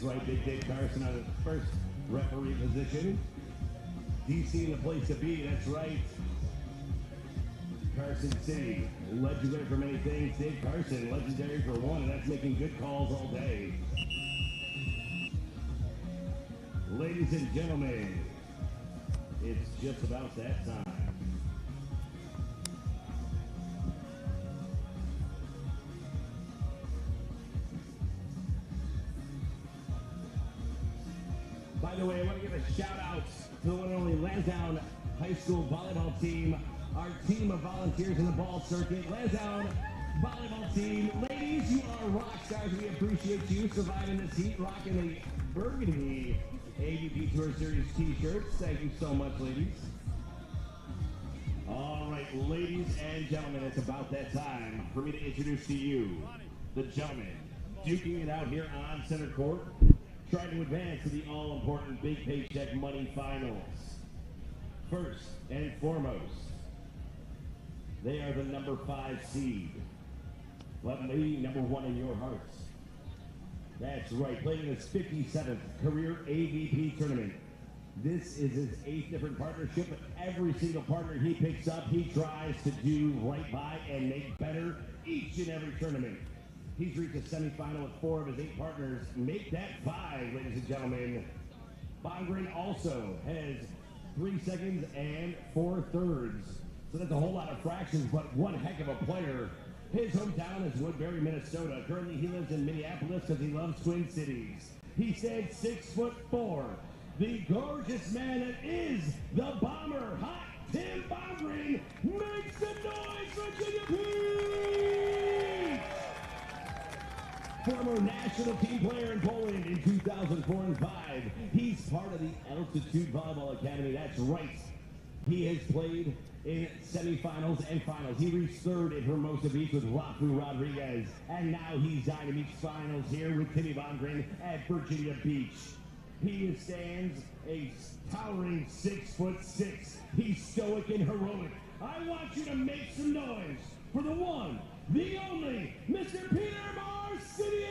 That's right, Big Dick Carson on his first referee position. DC in the place to be, that's right. Carson City, legendary for many things. Dave Carson, legendary for one, and that's making good calls all day. Ladies and gentlemen, it's just about that time. By the way, I want to give a shout out to the one and only Lansdowne High School volleyball team, our team of volunteers in the ball circuit. Lansdowne volleyball team, ladies, you are rock stars. We appreciate you surviving this heat, rocking the burgundy AVP Tour Series t-shirts. Thank you so much, ladies. All right, ladies and gentlemen, it's about that time for me to introduce to you the gentlemen duking it out here on center court, trying to advance to the all-important Big Paycheck Money Finals. First and foremost, they are the number 5 seed, but maybe number 1 in your hearts. That's right, playing in his 57th career AVP tournament. This is his 8th different partnership, but every single partner he picks up, he tries to do right by and make better each and every tournament. He's reached a semifinal with 4 of his 8 partners. Make that 5, ladies and gentlemen. Bomgren also has 3 seconds and 4 thirds. So that's a whole lot of fractions, but one heck of a player. His hometown is Woodbury, Minnesota. Currently he lives in Minneapolis because he loves Twin Cities. He said 6'4". The gorgeous man that is the Bomber, Hot Tim Bomgren, makes the noise, Virginia Beach! Former national team player in Poland in 2004 and 5. He's part of the Altitude Volleyball Academy. That's right. He has played in semifinals and finals. He reached 3rd in Hermosa Beach with Rafu Rodriguez. And now he's Dynamite Finals here with Timmy Bomgren at Virginia Beach. He stands a towering 6'6". He's stoic and heroic. I want you to make some noise for the one, the only, Mr. Peter Marciniak!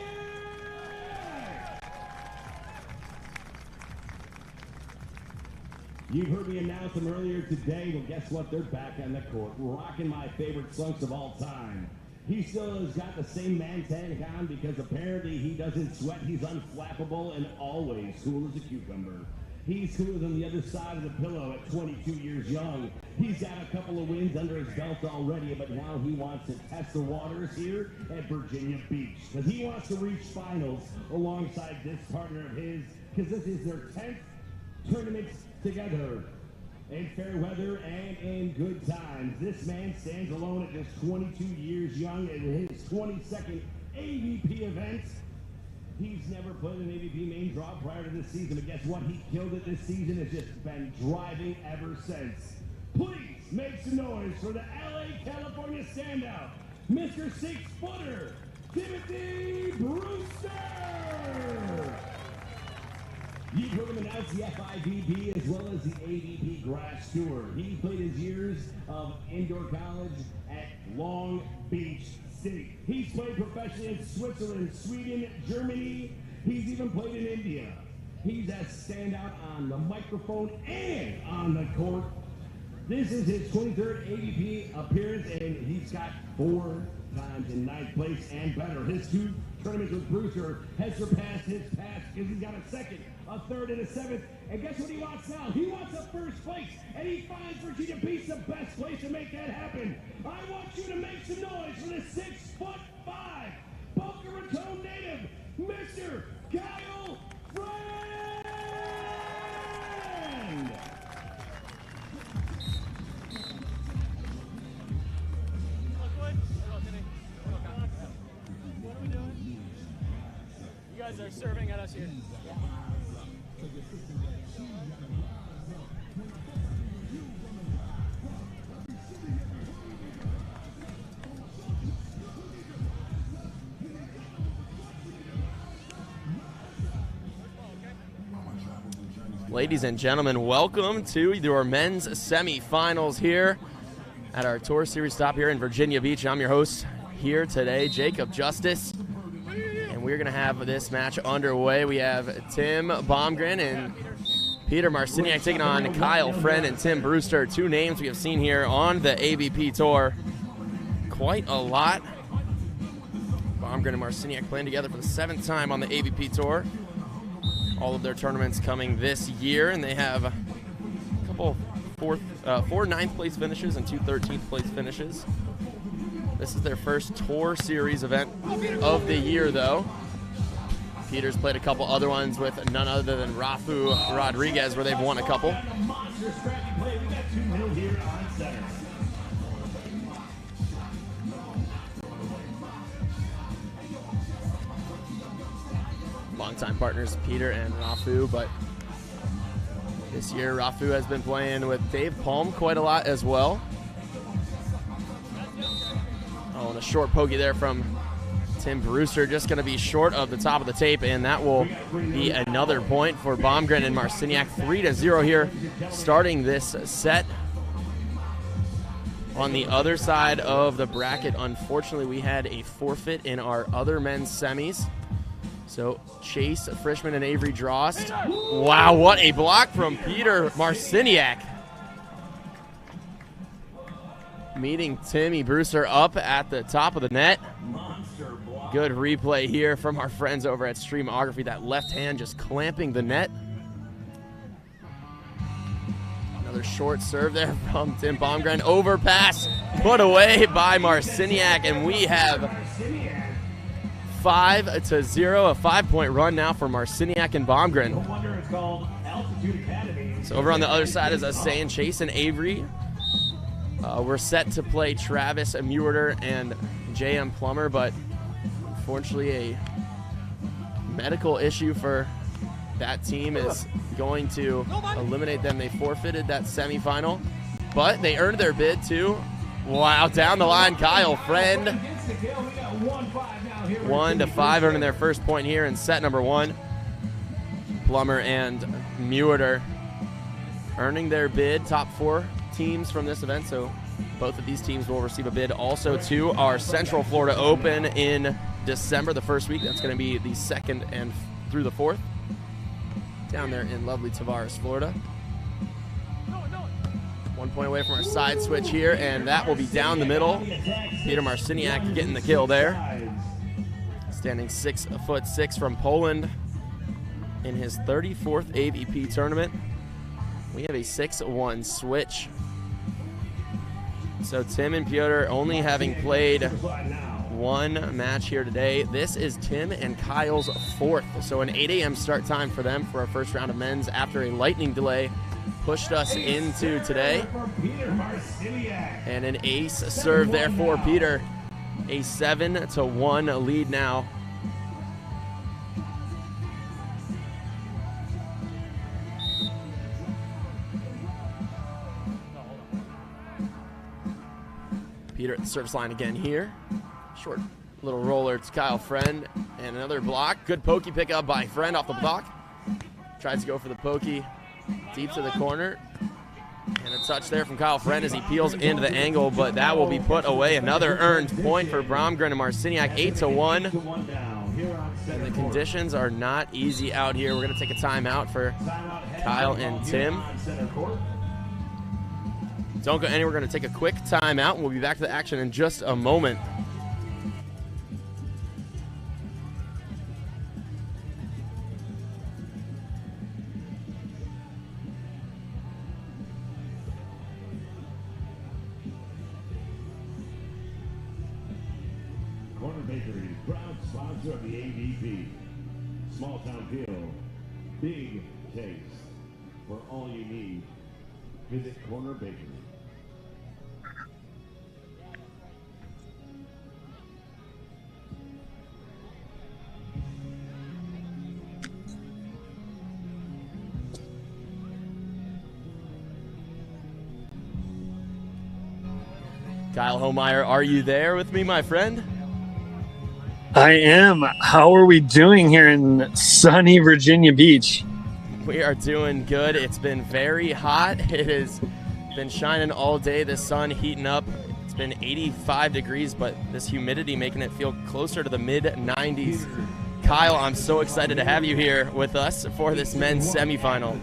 You've heard me announce them earlier today. Well, guess what? They're back on the court, rocking my favorite slunks of all time. He still has got the same man tank on because apparently he doesn't sweat. He's unflappable and always cool as a cucumber. He's cooler than the other side of the pillow at 22 years young. He's got a couple of wins under his belt already, but now he wants to test the waters here at Virginia Beach because he wants to reach finals alongside this partner of his because this is their 10th tournament together in fair weather and in good times. This man stands alone at just 22 years young in his 22nd AVP event. He's never played an AVP main draw prior to this season, but guess what? He killed it this season, has just been driving ever since. Please make some noise for the LA, California standout, Mr. 6-footer, Timothy Brewster! You've heard him announce the FIVB as well as the AVP Grass Tour. He played his years of indoor college at Long Beach City. He's played professionally in Switzerland, Sweden, Germany. He's even played in India. He's a standout on the microphone and on the court. This is his 23rd AVP appearance, and he's got 4 times in 9th place and better. His 2 tournaments with Brewster has surpassed his past because he's got a 2nd, a 3rd, and a 7th. And guess what he wants now? He wants a 1st place, and he finds Virginia Beach the best place to make that happen. I want you to make some noise for the 6'5" Boca Raton native, Mr. Kyle Friend! What are we doing? You guys are serving at us here. Ladies and gentlemen, welcome to your men's semifinals here at our Tour Series stop here in Virginia Beach. I'm your host here today, Jacob Justice. And we're going to have this match underway. We have Tim Bomgren and Peter Marciniak taking on Kyle Friend and Tim Brewster, two names we have seen here on the AVP Tour quite a lot. Bomgren and Marciniak playing together for the 7th time on the AVP Tour. All of their tournaments coming this year, and they have a couple four 9th place finishes and 2 13th place finishes. This is their first Tour Series event of the year, though. Peter's played a couple other ones with none other than Rafu Rodriguez, where they've won a couple. Longtime partners Peter and Rafu, but this year Rafu has been playing with Dave Palm quite a lot as well. Oh, and a short pokey there from Tim Brewster, just going to be short of the top of the tape, and that will be another point for Bomgren and Marciniak. 3-0 here, starting this set. On the other side of the bracket, unfortunately, we had a forfeit in our other men's semis. So Chase Frischman and Avery Drost. Wow, what a block from Peter Marciniak. Meeting Timmy Brewster up at the top of the net. Good replay here from our friends over at Streamography. That left hand just clamping the net. Another short serve there from Tim Bomgren. Overpass put away by Marciniak, and we have 5-0, a 5-point run now for Marciniak and Bomgren. So over on the other side, as I was saying, Chase and Avery. We're set to play Travis Mewrder and J.M. Plummer, but unfortunately a medical issue for that team is going to eliminate them. They forfeited that semifinal, but they earned their bid too. Wow, down the line, Kyle Friend. 1-5, earning their first point here in set number 1. Plummer and Mewrder earning their bid, top 4 teams from this event, so both of these teams will receive a bid also to our Central Florida Open in December, the first week. That's going to be the 2nd and through the 4th down there in lovely Tavares, Florida. 1 point away from our side switch here, and that will be down the middle. Peter Marciniak getting the kill there. Standing 6'6" from Poland in his 34th AVP tournament. We have a 6-1 switch. So Tim and Piotr only having played one match here today. This is Tim and Kyle's 4th. So an 8 a.m. start time for them for our first round of men's after a lightning delay pushed us into today. And an ace serve there for Peter. A 7-1 lead now. Peter at the service line again here. Short little roller to Kyle Friend, and another block. Good pokey pickup by Friend off the block. Tries to go for the pokey deep to the corner. And a touch there from Kyle Friend as he peels into the angle, but that will be put away. Another earned point for Bomgren and Marciniak, 8-1. And the conditions are not easy out here. We're going to take a timeout for Kyle and Tim. Don't go anywhere. We're going to take a quick timeout, and we'll be back to the action in just a moment. Corner Bakery, proud sponsor of the AVP. Small town feel, big taste. For all you need, visit Corner Bakery. Kyle Homeyer, are you there with me, my friend? I am. How are we doing here in sunny Virginia Beach? We are doing good. It's been very hot. It has been shining all day. The sun heating up. It's been 85 degrees, but this humidity making it feel closer to the mid-90s. Kyle, I'm so excited to have you here with us for this men's semifinal.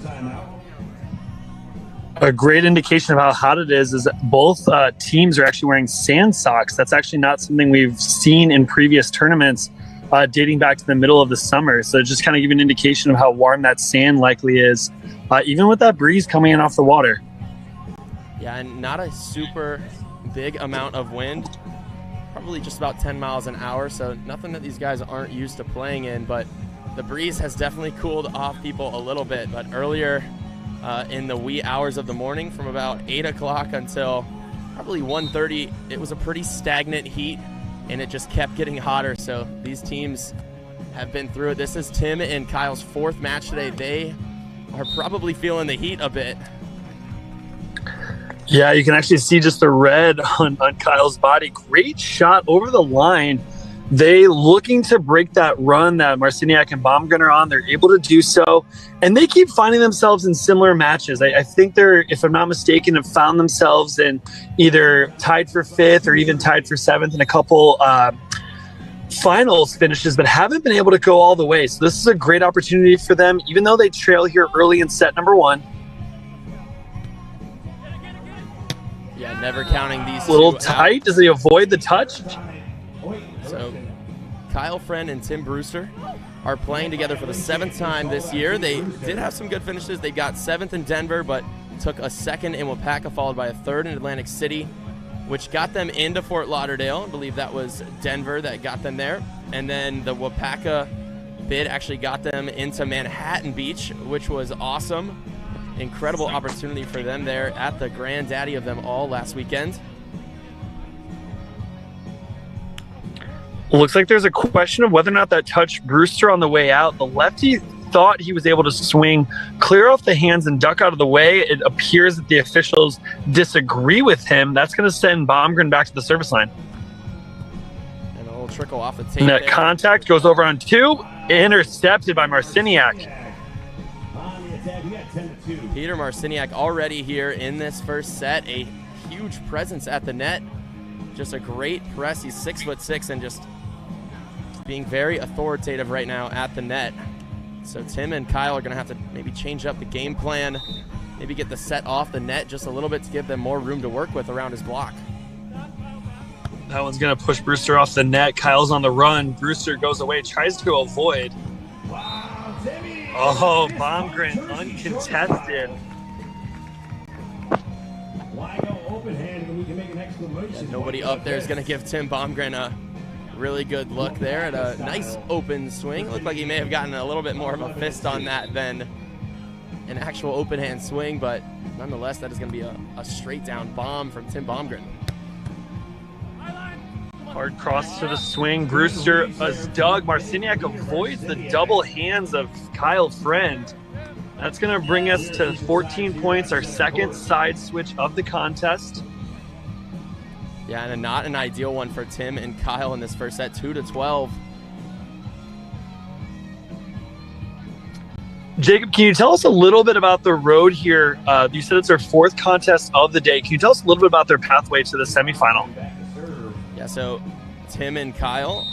A great indication of how hot it is that both teams are actually wearing sand socks. That's actually not something we've seen in previous tournaments dating back to the middle of the summer. So just kind of give an indication of how warm that sand likely is, even with that breeze coming in off the water. Yeah, and not a super big amount of wind, probably just about 10 miles an hour, so nothing that these guys aren't used to playing in, but the breeze has definitely cooled off people a little bit. But earlier in the wee hours of the morning, from about 8 o'clock until probably 1:30, it was a pretty stagnant heat, and it just kept getting hotter. So these teams have been through it. This is Tim and Kyle's fourth match today. They are probably feeling the heat a bit. Yeah, you can actually see just the red on Kyle's body. Great shot over the line. They looking to break that run that Marciniak and Bomgren are on. They're able to do so, and they keep finding themselves in similar matches. I think they're, if I'm not mistaken, have found themselves in either tied for 5th or even tied for 7th in a couple finals finishes, but haven't been able to go all the way. So this is a great opportunity for them, even though they trail here early in set number 1. Yeah, never counting these A little two tight. out. Does he avoid the touch? So Kyle Friend and Tim Brewster are playing together for the 7th time this year. They did have some good finishes. They got 7th in Denver, but took a 2nd in Wapaka, followed by a 3rd in Atlantic City, which got them into Fort Lauderdale. I believe that was Denver that got them there. And then the Wapaka bid actually got them into Manhattan Beach, which was awesome. Incredible opportunity for them there at the granddaddy of them all last weekend. Looks like there's a question of whether or not that touched Brewster on the way out. The lefty thought he was able to swing clear off the hands and duck out of the way. It appears that the officials disagree with him. That's going to send Bomgren back to the service line. And a little trickle off the tape. And that there. contact goes over on 2, intercepted by Marciniak. Peter Marciniak already here in this first set. A huge presence at the net. Just a great press. He's 6'6" and just being very authoritative right now at the net. So Tim and Kyle are going to have to maybe change up the game plan, maybe get the set off the net just a little bit to give them more room to work with around his block. That one's going to push Brewster off the net. Kyle's on the run. Brewster goes away, tries to avoid. Oh, Bomgren uncontested. Nobody up there is going to give Tim Bomgren a really good look there at a nice open swing. Looked like he may have gotten a little bit more of a fist on that than an actual open hand swing, but nonetheless, that is going to be a straight down bomb from Tim Bomgren. Hard cross to the swing. Brewster as Doug. Marciniak avoids the double hands of Kyle Friend. That's going to bring us to 14 points, our second side switch of the contest. Yeah, and not an ideal one for Tim and Kyle in this first set, 2-12. Jacob, can you tell us a little bit about the road here? You said it's their 4th contest of the day. Can you tell us a little bit about their pathway to the semifinal? Yeah, so Tim and Kyle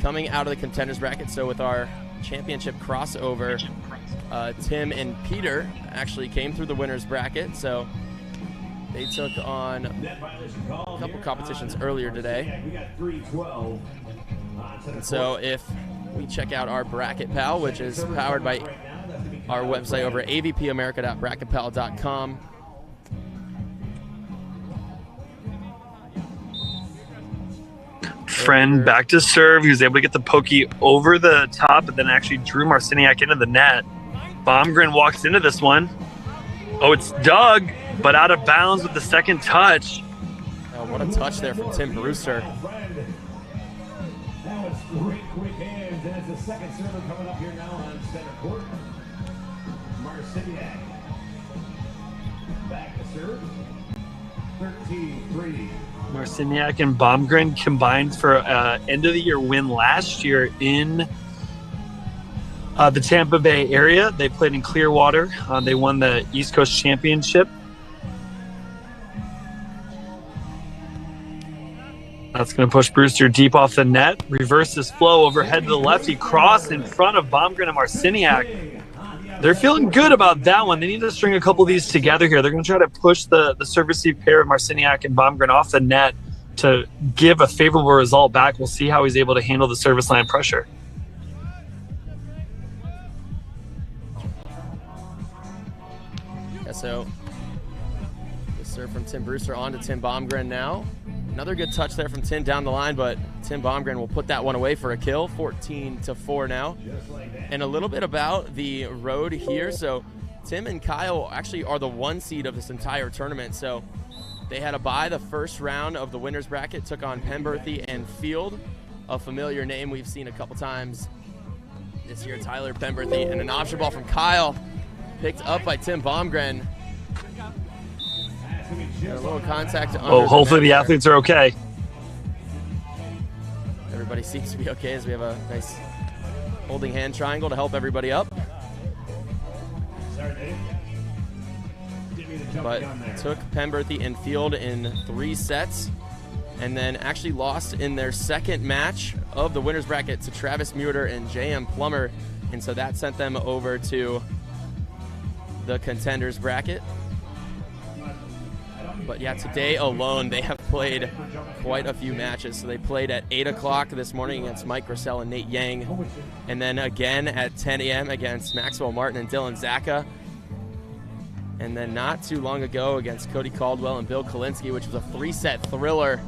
coming out of the contenders bracket. So with our championship crossover, Tim and Peter actually came through the winners bracket. So they took on a couple competitions earlier today. And so if we check out our Bracket Pal, which is powered by our website over at avpamerica.bracketpal.com. Friend back to serve. He was able to get the pokey over the top and then actually drew Marciniak into the net. Bomgren walks into this one. Oh, it's Doug, but out of bounds with the second touch. Oh, what a touch there from Tim Brewster. That was great quick hands, and it's the second server coming up here now on center court. Marciniak back to serve. 13-3. Marciniak and Bomgren combined for end of the year win last year in the Tampa Bay area. They played in Clearwater. They won the East Coast Championship. That's going to push Brewster deep off the net. Reverse his flow overhead to the lefty. Cross in front of Bomgren and Marciniak. They're feeling good about that one. They need to string a couple of these together here. They're going to try to push the serve-receive pair of Marciniak and Bomgren off the net to give a favorable result back. We'll see how he's able to handle the service line pressure. Yeah, so the serve from Tim Brewster on to Tim Bomgren now. Another good touch there from Tim down the line, but Tim Bomgren will put that one away for a kill. 14-4 now. And a little bit about the road here. So Tim and Kyle actually are the 1 seed of this entire tournament. So they had a bye the first round of the winner's bracket, took on Pemberthy and Field, a familiar name we've seen a couple times this year, Tyler Pemberthy. And an option ball from Kyle, picked up by Tim Bomgren. Got a little contact. Oh, hopefully the athletes are okay. Everybody seems to be okay as we have a nice holding hand triangle to help everybody up. But took Pemberthy and Field in 3 sets, and then actually lost in their second match of the winner's bracket to Travis Muter and J.M. Plummer, and so that sent them over to the contenders bracket. But yeah, today alone they have played quite a few matches. So they played at 8 o'clock this morning against Mike Grissell and Nate Yang, and then again at 10 a.m. against Maxwell Martin and Dylan Zacca, and then not too long ago against Cody Caldwell and Bill Kalinsky, which was a 3-set thriller.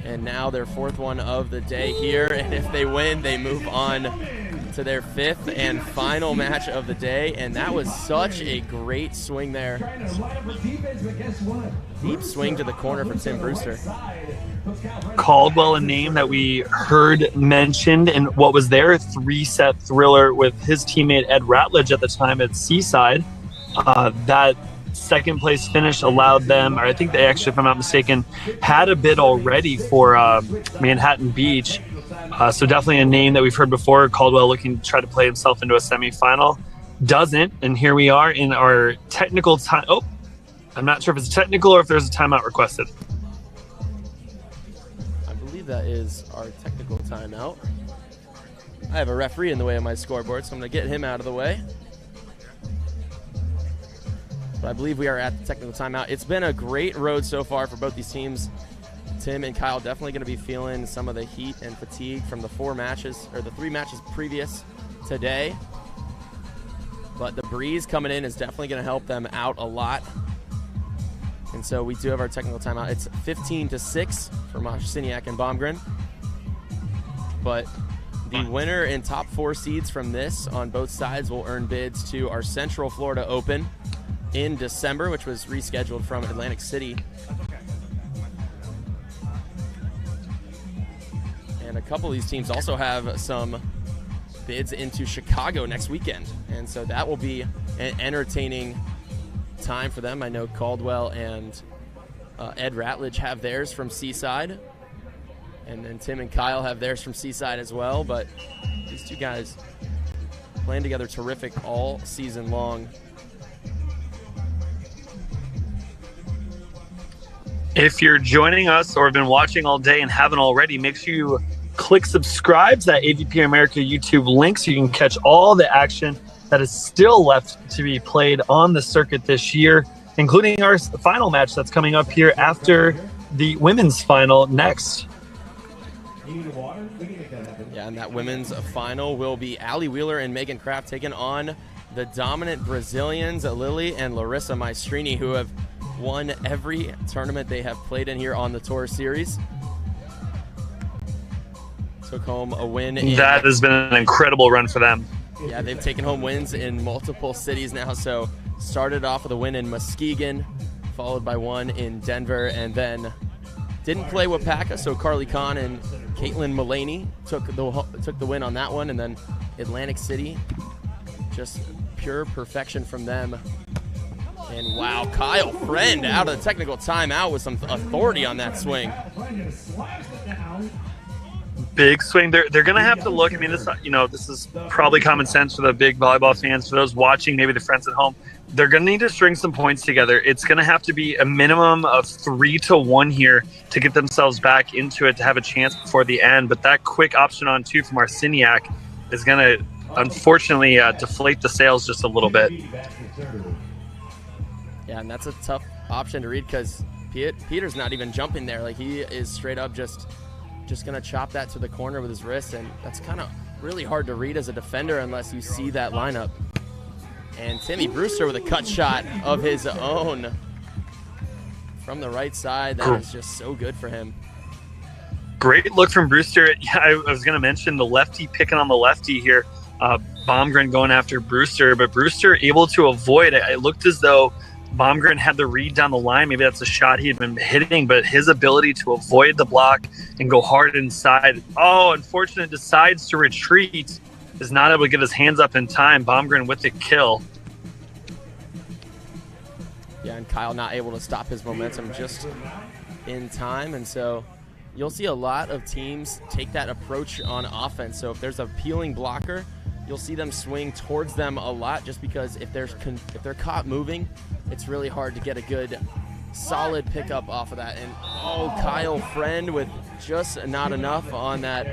And now their 4th one of the day here, and if they win, they move on to their 5th and final match of the day. And that was such a great swing there. Deep swing to the corner from Tim Brewster. Caldwell, a name that we heard mentioned in what was their 3-set thriller with his teammate Ed Ratledge at the time at Seaside. That second place finish allowed them, or I think they actually, if I'm not mistaken, had a bid already for Manhattan Beach. So definitely a name that we've heard before. Caldwell looking to try to play himself into a semifinal. Doesn't, and here we are in our technical time. Oh, I'm not sure if it's technical or if there's a timeout requested. I believe that is our technical timeout. I have a referee in the way of my scoreboard, so I'm going to get him out of the way. But I believe we are at the technical timeout. It's been a great road so far for both these teams. Tim and Kyle definitely going to be feeling some of the heat and fatigue from the 4 matches, or the 3 matches previous today. But the breeze coming in is definitely going to help them out a lot. And so we do have our technical timeout. It's 15-6 for Marciniak and Bomgren. But the winner and top 4 seeds from this on both sides will earn bids to our Central Florida Open in December, which was rescheduled from Atlantic City. And a couple of these teams also have some bids into Chicago next weekend. And so that will be an entertaining time for them. I know Caldwell and Ed Ratledge have theirs from Seaside. And then Tim and Kyle have theirs from Seaside as well. But these 2 guys playing together terrific all season long. If you're joining us or have been watching all day and haven't already, make sure you click subscribe to that AVP America YouTube link so you can catch all the action that is still left to be played on the circuit this year, including our final match that's coming up here after the women's final next. Yeah, and that women's final will be Allie Wheeler and Megan Kraft taking on the dominant Brazilians, Lily and Larissa Maestrini, who have won every tournament they have played in here on the Tour Series. Took home a win. That has been an incredible run for them. Yeah, they've taken home wins in multiple cities now. So started off with a win in Muskegon, followed by one in Denver, and then didn't play Wapaka, so Carly Kahn and Caitlin Mullaney took the win on that one, and then Atlantic City, just pure perfection from them. And wow, Kyle Friend out of the technical timeout with some authority on that swing. big swing. They're going to have to look. I mean, this is probably common sense for the big volleyball fans. For those watching, maybe the friends at home, they're going to need to string some points together. It's going to have to be a minimum of 3-1 here to get themselves back into it to have a chance before the end. But that quick option on 2 from Marciniak is going to, unfortunately, deflate the sails just a little bit. Yeah, and that's a tough option to read because Peter's not even jumping there. Like, he is straight up just going to chop that to the corner with his wrist, and that's kind of really hard to read as a defender unless you see that lineup. And Timmy Brewster with a cut shot of his own from the right side. That is just so good for him. Great look from Brewster. Yeah, I was going to mention the lefty picking on the lefty here. Bomgren going after Brewster, but Brewster able to avoid it. It looked as though Bomgren had the read down the line. Maybe that's a shot he had been hitting, but his ability to avoid the block and go hard inside. Oh, unfortunately, decides to retreat. Is not able to get his hands up in time. Bomgren with the kill. Yeah, and Kyle not able to stop his momentum just in time. And so you'll see a lot of teams take that approach on offense. So if there's a peeling blocker, you'll see them swing towards them a lot just because if they're caught moving, it's really hard to get a good solid pickup off of that. And Kyle Friend with just not enough on that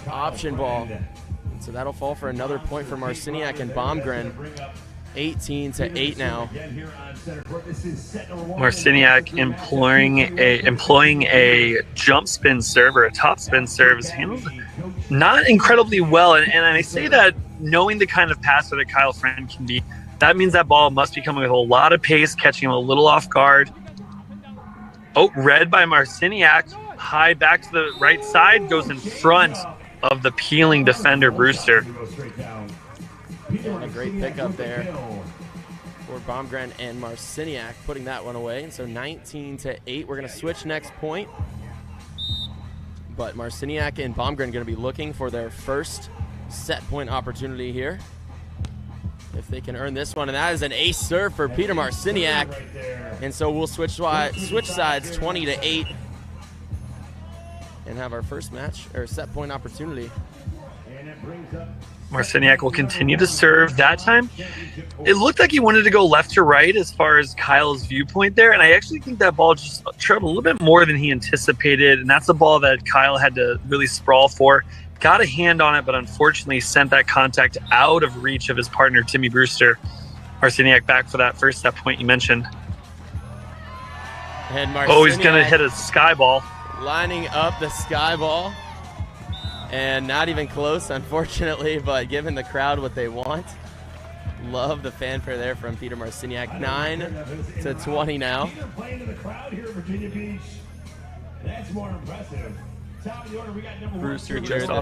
option ball. So that'll fall for another point for Marciniak and Bomgren. 18-8 now. Marciniak employing a jump spin serve or a top spin serve is handled not incredibly well. And I say that knowing the kind of passer that Kyle Friend can be, that means that ball must be coming with a lot of pace, catching him a little off guard. Oh, read by Marciniak. High back to the right side, goes in front of the peeling defender, Brewster. And a great pickup there for Bomgren and Marciniak, putting that one away. And so 19-8. We're going to switch next point. But Marciniak and Bomgren going to be looking for their first set point opportunity here. If they can earn this one, and that is an ace serve for Peter Marciniak. And so we'll switch sides 20-8 and have our first match or set point opportunity. Marciniak will continue to serve. That time, it looked like he wanted to go left to right as far as Kyle's viewpoint there, and I actually think that ball just trailed a little bit more than he anticipated, and that's a ball that Kyle had to really sprawl for. Got a hand on it, but unfortunately sent that contact out of reach of his partner, Timmy Brewster. Marciniak back for that first set point you mentioned. And he's going to hit a sky ball. Lining up the sky ball. And not even close, unfortunately, but giving the crowd what they want. Love the fanfare there from Peter Marciniak. 9-20 now. Brewster here, the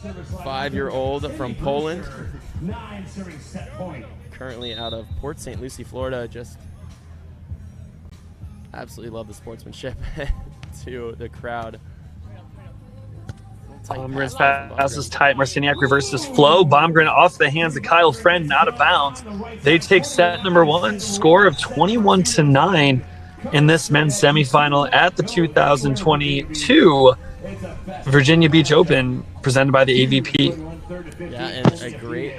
35-year-old from Poland. Currently out of Port St. Lucie, Florida. Just absolutely love the sportsmanship to the crowd. Bomgren's pass is tight. Marciniak reverses flow. Bomgren off the hands of Kyle Friend, out of bounds. They take set number 1, score of 21-9 in this men's semifinal at the 2022 Virginia Beach Open presented by the AVP. Yeah, and a great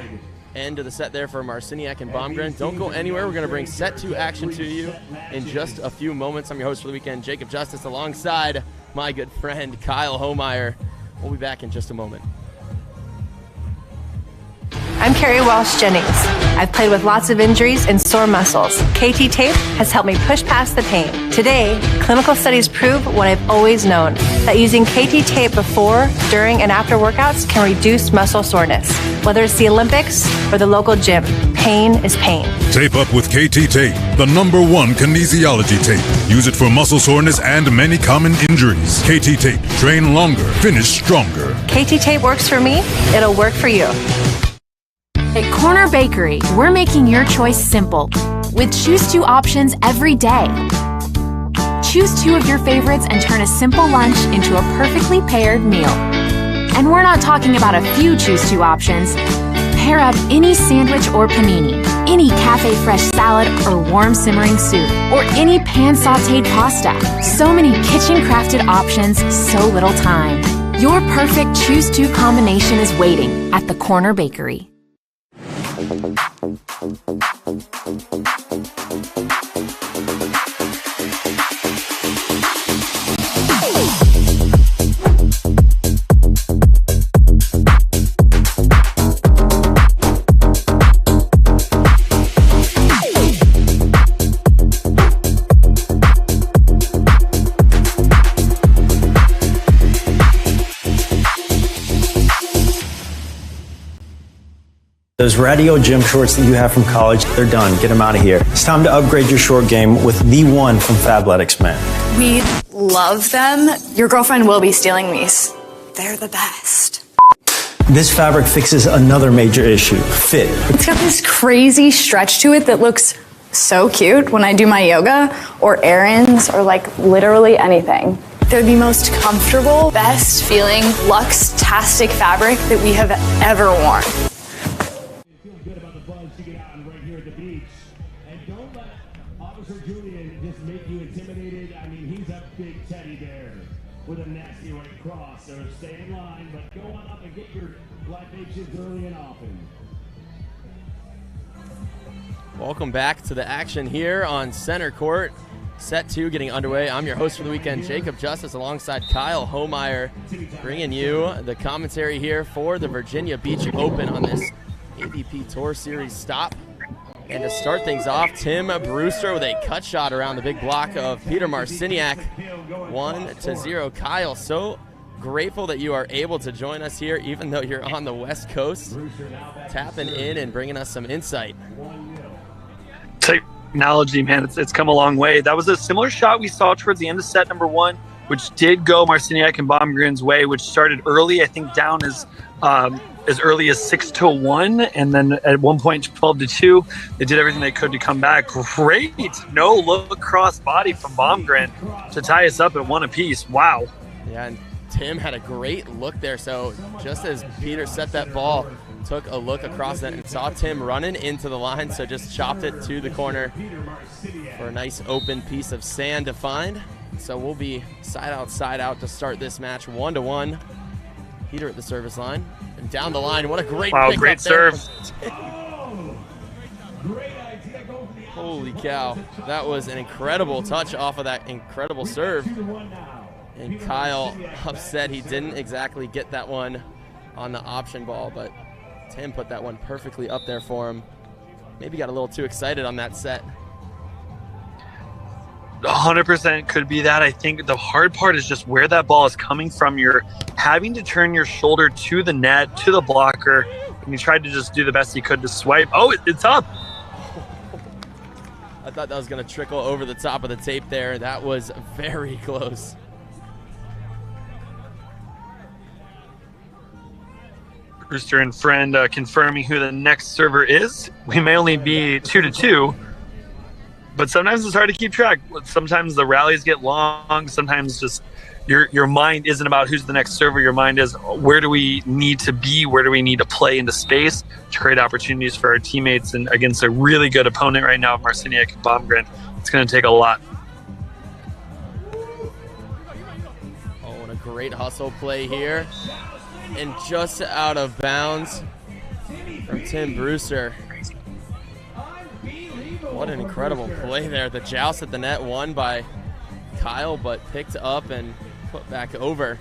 end to the set there for Marciniak and Bomgren. Don't go anywhere. We're going to bring set 2 action to you in just a few moments. I'm your host for the weekend, Jacob Justice, alongside my good friend Kyle Homeyer. We'll be back in just a moment. I'm Carrie Walsh Jennings. I've played with lots of injuries and sore muscles. KT Tape has helped me push past the pain. Today, clinical studies prove what I've always known, that using KT Tape before, during, and after workouts can reduce muscle soreness. Whether it's the Olympics or the local gym, pain is pain. Tape up with KT Tape, the #1 kinesiology tape. Use it for muscle soreness and many common injuries. KT Tape. Train longer, finish stronger. KT Tape works for me, it'll work for you. At Corner Bakery, we're making your choice simple with choose 2 options every day. Choose 2 of your favorites and turn a simple lunch into a perfectly paired meal. And we're not talking about a few choose 2 options. Pair up any sandwich or panini, any cafe fresh salad or warm simmering soup, or any pan sauteed pasta. So many kitchen crafted options, so little time. Your perfect Choose 2 combination is waiting at the Corner Bakery. Those radio gym shorts that you have from college, they're done. Get them out of here. It's time to upgrade your short game with the one from Fabletics Men. We love them. Your girlfriend will be stealing these. They're the best. This fabric fixes another major issue, fit. It's got this crazy stretch to it that looks so cute when I do my yoga or errands or like literally anything. They're the most comfortable, best feeling, luxe-tastic fabric that we have ever worn. With a nasty right cross, so stay in line, but go on up and get your libations early and often. Welcome back to the action here on center court. Set 2 getting underway. I'm your host for the weekend, Jacob Justice, alongside Kyle Homeyer, bringing you the commentary here for the Virginia Beach Open on this AVP Tour Series stop. And to start things off, Tim Brewster with a cut shot around the big block of Peter Marciniak. 1-0. Kyle, so grateful that you are able to join us here, even though you're on the West Coast, tapping in and bringing us some insight. Technology, man, it's come a long way. That was a similar shot we saw towards the end of set number 1, which did go Marciniak and Bomgren's way, which started early, I think down as early as 6-1, and then at one point 12-2. They did everything they could to come back. Great no-look cross body from Bomgren to tie us up at 1 apiece. Wow. Yeah, and Tim had a great look there. So just as Peter set that ball, took a look across that and saw Tim running into the line, so just chopped it to the corner for a nice open piece of sand to find. So we'll be side out to start this match, 1-1. Peter at the service line. And down the line, what a great pick great up there. serve. Holy cow. That was an incredible touch off of that incredible serve. And Kyle upset he didn't exactly get that one on the option ball, but Tim put that one perfectly up there for him. Maybe got a little too excited on that set. 100% could be that. I think the hard part is just where that ball is coming from. You're having to turn your shoulder to the net, to the blocker, and you tried to just do the best you could to swipe. Oh, it's up. I thought that was going to trickle over the top of the tape there. That was very close. Brewster and friend confirming who the next server is. We may only be 2-2. But sometimes it's hard to keep track. Sometimes the rallies get long. Sometimes just your mind isn't about who's the next server. Your mind is, where do we need to be? Where do we need to play into space to create opportunities for our teammates? And against a really good opponent right now, Marciniak and Bomgren, it's going to take a lot. Oh, and a great hustle play here. And just out of bounds from Tim Brewster. What an incredible play there. The joust at the net, won by Kyle, but picked up and put back over.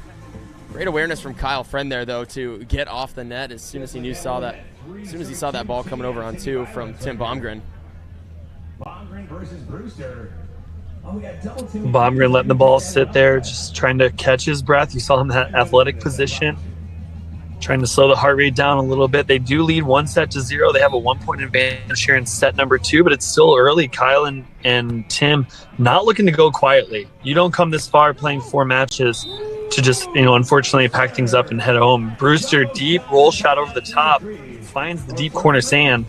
Great awareness from Kyle Friend there, though, to get off the net as soon as he saw that ball coming over on 2 from Tim Bomgren. Bomgren versus Brewster. Bomgren letting the ball sit there, just trying to catch his breath. You saw him in that athletic position, trying to slow the heart rate down a little bit. They do lead 1-0. They have a 1-point advantage here in set number 2, but it's still early. Kyle and Tim not looking to go quietly. You don't come this far playing 4 matches to just, unfortunately pack things up and head home. Brewster, deep roll shot over the top, finds the deep corner sand.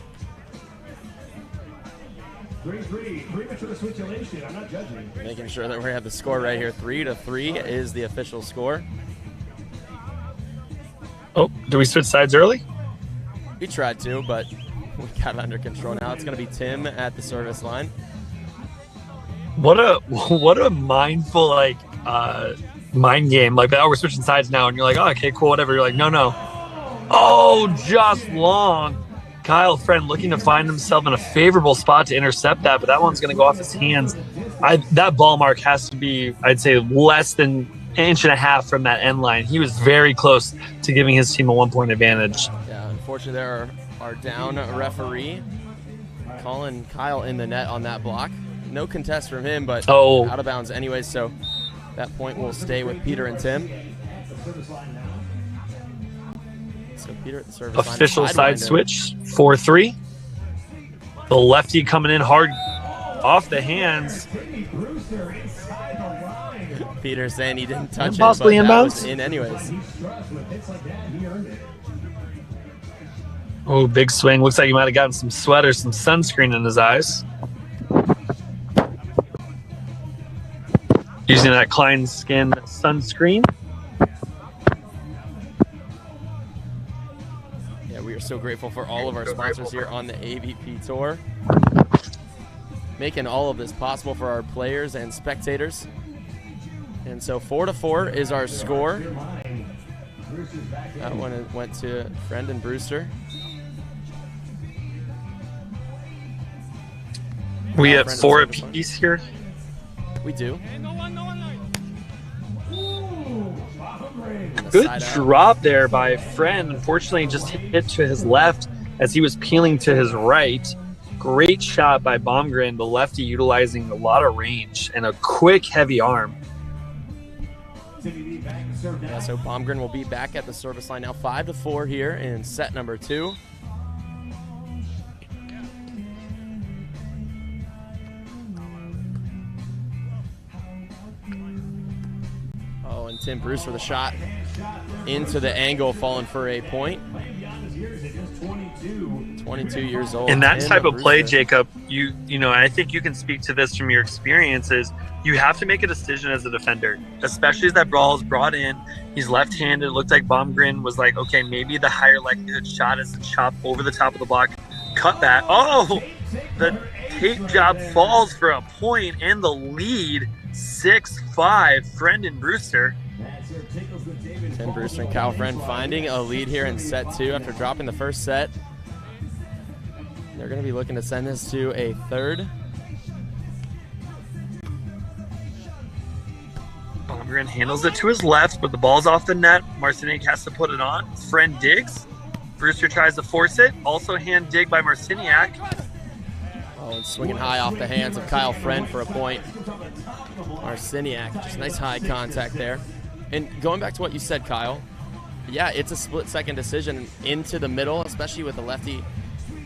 Making sure that we have the score right here. 3-3 is the official score. Oh, do we switch sides early? We tried to, but we got it under control now. It's going to be Tim at the service line. What a mindful mind game like, oh, we're switching sides now, and you're like, oh, okay, cool, whatever. You're like, no. Oh, just long. Kyle Friend looking to find himself in a favorable spot to intercept that, but that one's going to go off his hands. That ball mark has to be, I'd say, less than an inch and a half from that end line. He was very close to giving his team a 1-point advantage. Yeah, unfortunately, there are down referee calling Kyle in the net on that block. No contest from him, but out of bounds anyways, so that point will stay with Peter and Tim. So Peter at the service line. Official side switch, 4-3. The lefty coming in hard off the hands. Peter saying he didn't touch it, possibly but inbounds? that was in anyways. Oh, big swing. Looks like he might have gotten some sweat or some sunscreen in his eyes. Using that Klein Skin sunscreen. Yeah, we are so grateful for all of our sponsors here on the AVP Tour, making all of this possible for our players and spectators. And so 4-4 is our score. That one went to Friend and Brewster. We have 4 apiece here. We do. Good drop there by Friend. Unfortunately, just hit to his left as he was peeling to his right. Great shot by Bomgren, the lefty, utilizing a lot of range and a quick, heavy arm. Yeah, so Bomgren will be back at the service line now. 5-4 here in set number 2. Oh, and Tim Brewster with a shot into the angle, falling for a point. 22 years old. In that Tim type of play, Brewster. Jacob, you know, I think you can speak to this from your experiences. You have to make a decision as a defender, especially as that ball is brought in. He's left-handed. It looked like Bomgren was like, okay, maybe the higher likelihood shot is to chop over the top of the block. Cut that. Oh, the tape job falls for a point and the lead. 6-5, Friend and Brewster. Tim Brewster and Kyle Friend finding a lead here in set 2 after dropping the first set. They're going to be looking to send this to a third. Bomgren handles it to his left, but the ball's off the net. Marciniak has to put it on. Friend digs. Brewster tries to force it. Also hand dig by Marciniak. Oh, and swinging high off the hands of Kyle Friend for a point. Marciniak, just nice high contact there. And going back to what you said, Kyle, yeah, it's a split-second decision into the middle, especially with the lefty.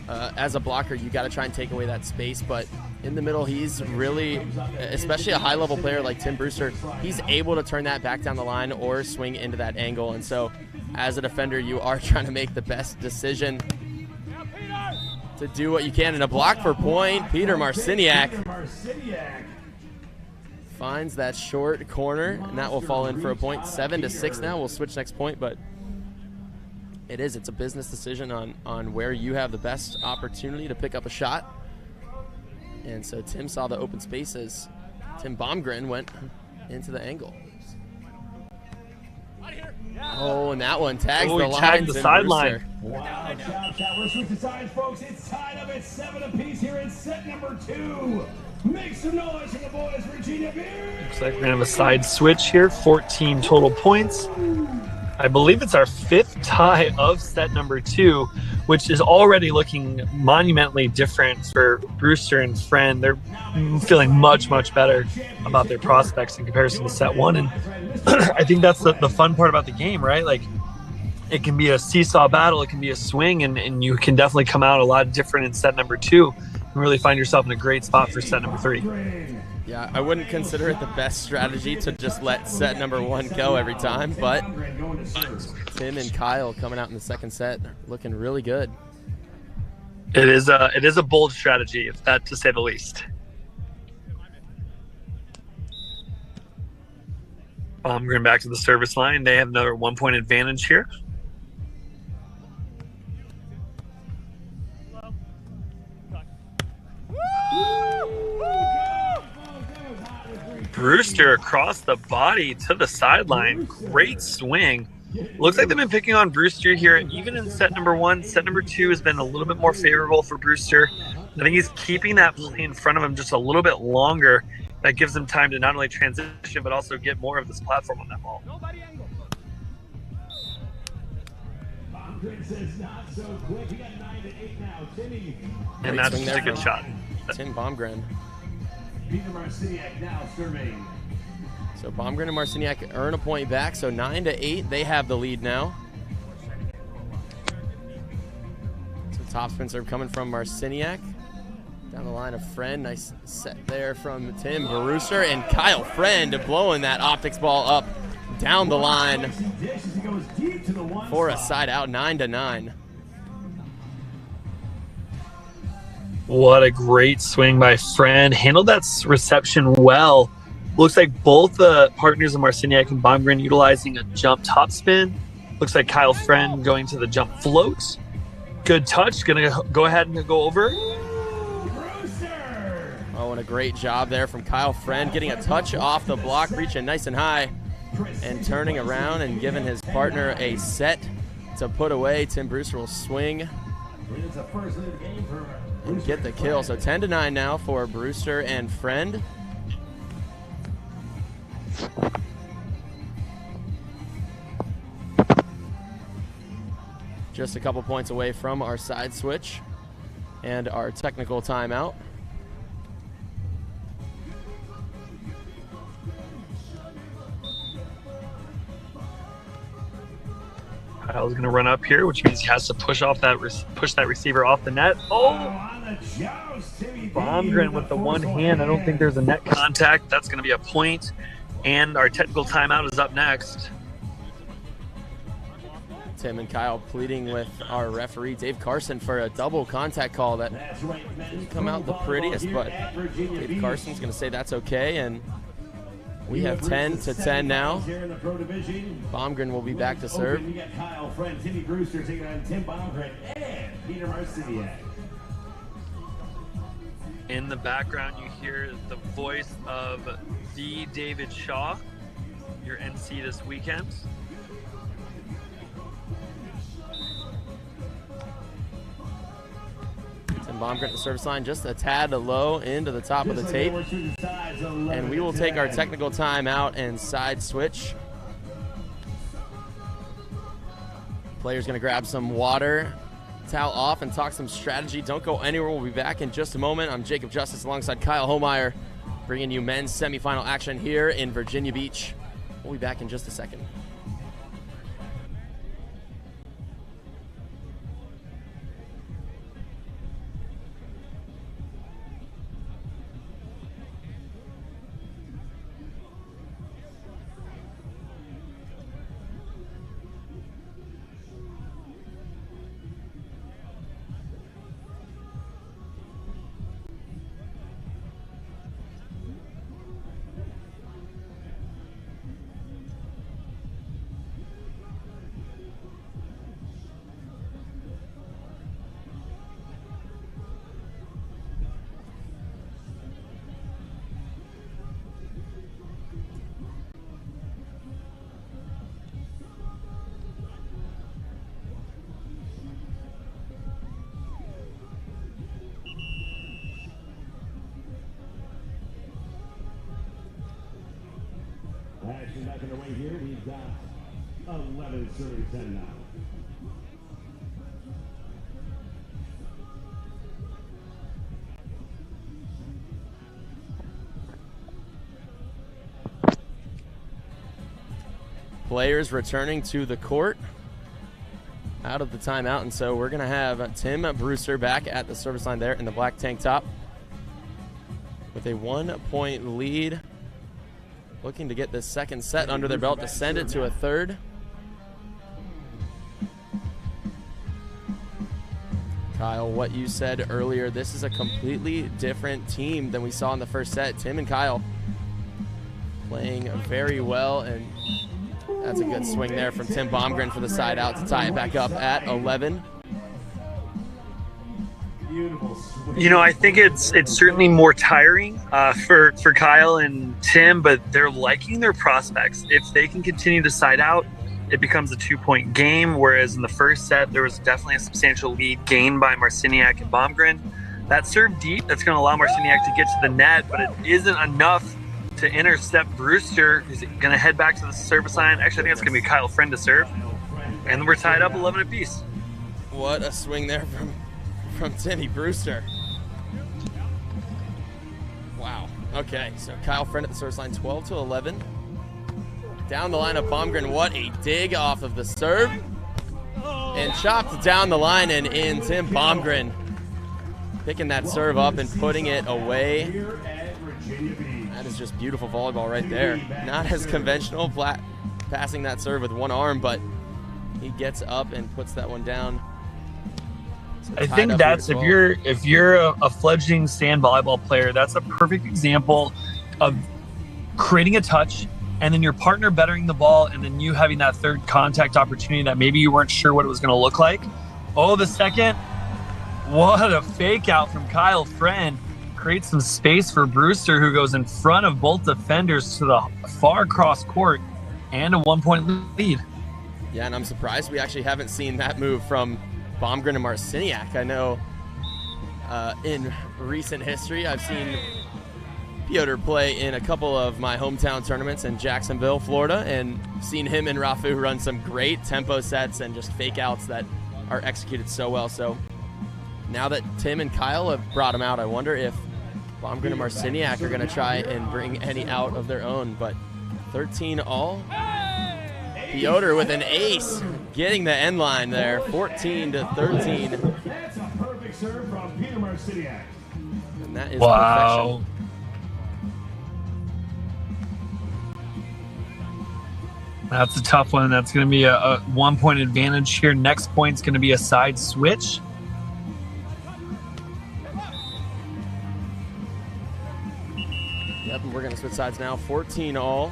As a blocker, you got to try and take away that space, but in the middle, he's really, especially a high-level player like Tim Brewster, he's able to turn that back down the line or swing into that angle. And so, as a defender, you are trying to make the best decision to do what you can. And a block for point, Peter Marciniak finds that short corner, and that will fall in for a point. 7-6 now. We'll switch next point, but it's a business decision on where you have the best opportunity to pick up a shot. And so Tim saw the open spaces. Tim Bomgren went into the angle. Oh, and that one tags the line. Tagged the sideline. Wow, we're switching sides, folks. It's tied up at 7 apiece here in set number 2. Make some noise for the boys, Virginia Bears. Looks like we're going to have a side switch here. 14 total points. I believe it's our 5th tie of set number 2, which is already looking monumentally different for Brewster and Friend. They're feeling much, much better about their prospects in comparison to set 1. And I think that's the fun part about the game, right? Like, it can be a seesaw battle. It can be a swing, and you can definitely come out a lot different in set number 2 and really find yourself in a great spot for set number 3. Yeah, I wouldn't consider it the best strategy to just let set number 1 go every time, but Tim and Kyle coming out in the second set looking really good. It is a bold strategy, if that to say the least. Bomgren back to the service line. They have another 1-point advantage here. Brewster across the body to the sideline. Great swing. Looks like they've been picking on Brewster here, even in set number 1. Set number 2 has been a little bit more favorable for Brewster. I think he's keeping that play in front of him just a little bit longer. That gives him time to not only transition, but also get more of this platform on that ball. Bomgren says not so quick. He got 9-8 now. Timmy. And that's just a good shot. Tim Bomgren. Peter Marciniak now serving. So Bomgren and Marciniak earn a point back, so 9-8. They have the lead now. So top spin serve coming from Marciniak. Down the line of Friend. Nice set there from Tim Brewster. And Kyle Friend blowing that optics ball up down the line for a side out, 9-9. What a great swing by Friend. Handled that reception well. Looks like both the partners of Marciniak and Bomgren utilizing a jump topspin. Looks like Kyle Friend going to the jump float. Good touch. Going to go ahead and go over. Oh, and a great job there from Kyle Friend, getting a touch off the block, reaching nice and high, and turning around and giving his partner a set to put away. Tim Brewster will swing and get the kill. So 10-9 now for Brewster and Friend. Just a couple points away from our side switch and our technical timeout. Kyle's going to run up here, which means he has to push that receiver off the net. Oh! Bomgren with the one hand. I don't think there's a net contact. That's going to be a point. And our technical timeout is up next. Tim and Kyle pleading with our referee, Dave Carson, for a double contact call that didn't come out the prettiest, but Dave Carson's going to say that's okay, and we have 10-10 now. Bomgren will be back to serve. You got Kyle Friend, Timmy Brewster taking on Tim Bomgren and Peter Marciniak. In the background, you hear the voice of the David Shaw, your NC this weekend. Tim Bomgren at the service line, just a tad low into the top of the tape. And we will take our technical timeout and side switch. Player's going to grab some water, towel off, and talk some strategy. Don't go anywhere. We'll be back in just a moment. I'm Jacob Justice alongside Kyle Homeyer, bringing you men's semifinal action here in Virginia Beach. We'll be back in just a second. Action back underway here. We've got 11 serving 10 now. Players returning to the court out of the timeout, and so we're going to have Tim Brewster back at the service line there in the black tank top with a 1-point lead, looking to get this second set under their belt to send it to a third. Kyle, what you said earlier, this is a completely different team than we saw in the first set. Tim and Kyle playing very well, and that's a good swing there from Tim Bomgren for the side out to tie it back up at 11. You know, I think it's certainly more tiring for Kyle and Tim, but they're liking their prospects. If they can continue to side out, it becomes a 2-point game, whereas in the first set, there was definitely a substantial lead gained by Marciniak and Bomgren. That serve deep, that's going to allow Marciniak to get to the net, but it isn't enough to intercept Brewster, who's going to head back to the service line. Actually, I think it's going to be Kyle Friend to serve. And we're tied up 11 apiece. What a swing there from Timmy Brewster. Wow. Okay, so Kyle Friend at the service line, 12-11. Down the line of Bomgren. What a dig off of the serve. And chopped down the line and in. Tim Bomgren picking that serve up and putting it away. That is just beautiful volleyball right there. Not as conventional, flat passing that serve with one arm, but he gets up and puts that one down. So I think that's if you're a fledgling sand volleyball player, that's a perfect example of creating a touch and then your partner bettering the ball and then you having that third contact opportunity that maybe you weren't sure what it was going to look like. Oh, the second. What a fake out from Kyle Friend. Creates some space for Brewster, who goes in front of both defenders to the far cross court and a 1-point lead. Yeah, and I'm surprised we actually haven't seen that move from Bomgren and Marciniak. I know in recent history, I've seen Piotr play in a couple of my hometown tournaments in Jacksonville, Florida, and seen him and Rafu run some great tempo sets and just fake outs that are executed so well. So now that Tim and Kyle have brought him out, I wonder if Bomgren and Marciniak are going to try and bring any out of their own. But 13 all. Piotr with an ace, getting the end line there, 14-13. That's a perfect serve from Peter Marciniak. And that is wow. Perfection. That's a tough one. That's going to be a 1-point advantage here. Next point's going to be a side switch. Yep, and we're going to switch sides now. 14 all.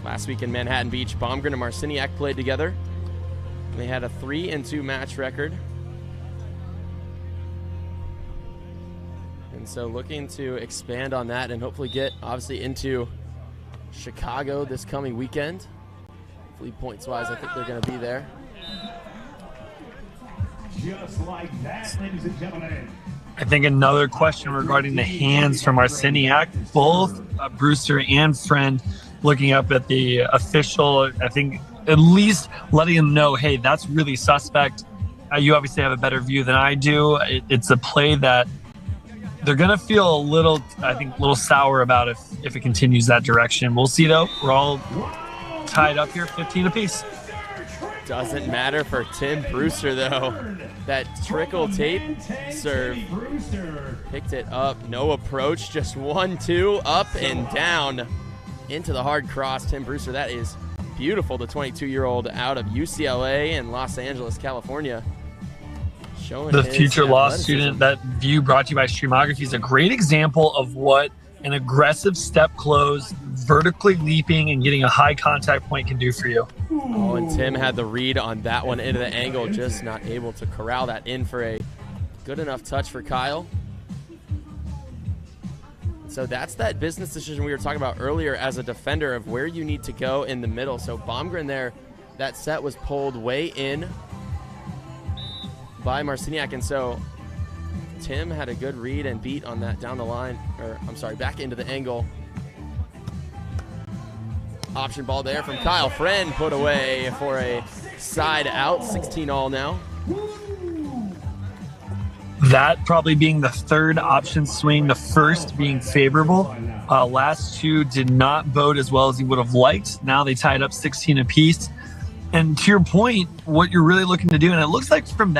Last week in Manhattan Beach, Bomgren and Marciniak played together. They had a 3-2 match record. And so looking to expand on that and hopefully get, obviously, into Chicago this coming weekend. Hopefully, points-wise, I think they're going to be there. Just like that, ladies and gentlemen. I think another question regarding the hands from Marciniak. Both Brewster and Friend looking up at the official, I think at least letting them know, hey, that's really suspect. You obviously have a better view than I do. It's a play that they're going to feel a little sour about if it continues that direction. We'll see, though. We're all tied up here, 15 apiece. Doesn't matter for Tim Brewster, though. That trickle tape serve. Picked it up. No approach. Just 1-2. Up and down. Into the hard cross. Tim Brewster, that is beautiful. The 22-year-old out of UCLA in Los Angeles, California. Showing the his future law athleticism. student. That view brought to you by Streamography is a great example of what an aggressive step close, vertically leaping and getting a high contact point can do for you. Oh, and Tim had the read on that one into the angle, just not able to corral that in for a good enough touch for Kyle. So that's that business decision we were talking about earlier as a defender of where you need to go in the middle. So Bomgren there, that set was pulled way in by Marciniak, and so Tim had a good read and beat on that down the line, or I'm sorry, back into the angle. Option ball there from Kyle Friend, put away for a side out, 16 all now. That probably being the third option swing, the first being favorable. Last two did not bode as well as he would have liked. Now they tied up 16 apiece. And to your point, what you're really looking to do, and it looks like from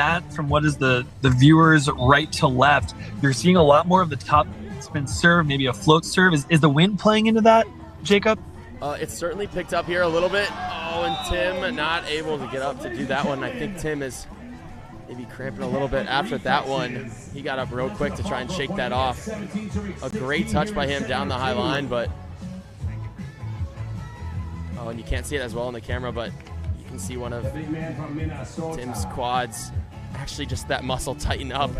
what is the viewers right to left, you're seeing a lot more of the top spin serve, maybe a float serve. Is the wind playing into that, Jacob? It's certainly picked up here a little bit. Oh, and Tim not able to get up to do that one. I think Tim is maybe cramping a little bit after that one. He got up real quick to try and shake that off. A great touch by him down the high line, but Oh, and you can't see it as well on the camera, but you can see one of Tim's quads. Actually, just that muscle tighten up.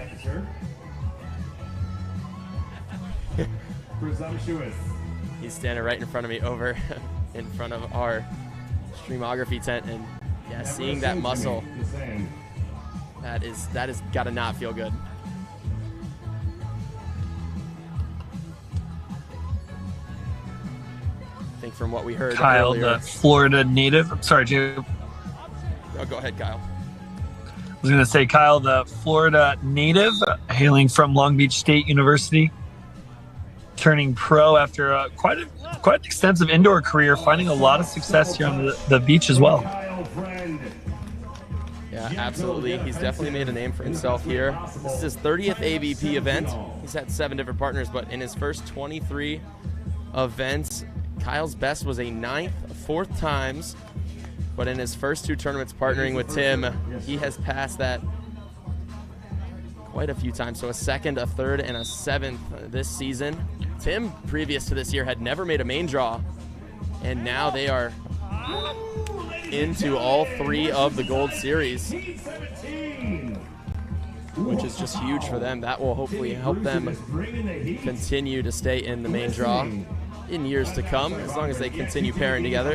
Presumptuous. He's standing right in front of me over in front of our streamography tent, and yeah, seeing that muscle, that is gotta not feel good. I think from what we heard Kyle, earlier, the Florida native. I'm sorry, Jacob. Oh, go ahead, Kyle. I was going to say, Kyle, the Florida native, hailing from Long Beach State University, turning pro after quite an extensive indoor career, finding a lot of success here on the beach as well. Yeah, absolutely. He's definitely made a name for himself here. This is his 30th AVP event. He's had 7 different partners, but in his first 23 events, Kyle's best was a 9th, 4th times. But in his first 2 tournaments partnering with Tim, he has passed that quite a few times. So a 2nd, a 3rd, and a 7th this season. Tim, previous to this year, had never made a main draw, and now they are into all 3 of the Gold Series, which is just huge for them. That will hopefully help them continue to stay in the main draw in years to come, as long as they continue pairing together.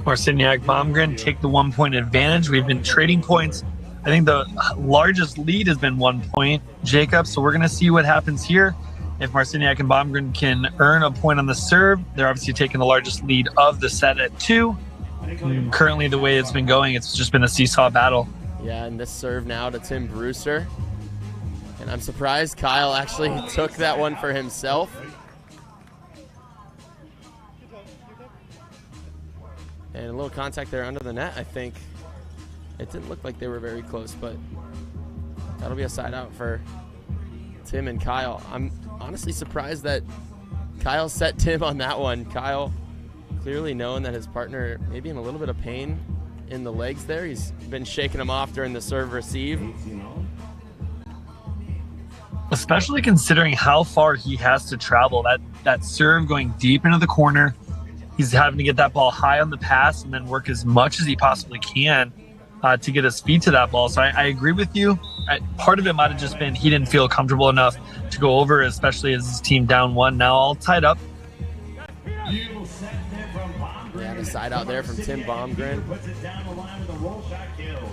Marciniak, Bomgren take the 1-point advantage. We've been trading points. I think the largest lead has been 1 point, Jacob. So we're going to see what happens here. If Marciniak and Bomgren can earn a point on the serve, they're obviously taking the largest lead of the set at 2. Currently, the way it's been going, it's just been a seesaw battle. Yeah, and this serve now to Tim Brewster. And I'm surprised Kyle actually took that one for himself. And a little contact there under the net, I think. It didn't look like they were very close, but that'll be a side out for Tim and Kyle. I'm honestly surprised that Kyle set Tim on that one. Kyle clearly knowing that his partner may be in a little bit of pain in the legs there. He's been shaking him off during the serve receive. Especially considering how far he has to travel. That serve going deep into the corner. He's having to get that ball high on the pass and then work as much as he possibly can to get his feet to that ball. So I agree with you. Part of it might have just been he didn't feel comfortable enough to go over, especially as his team down 1. Now all tied up. Yeah, the side out there from Tim Bomgren.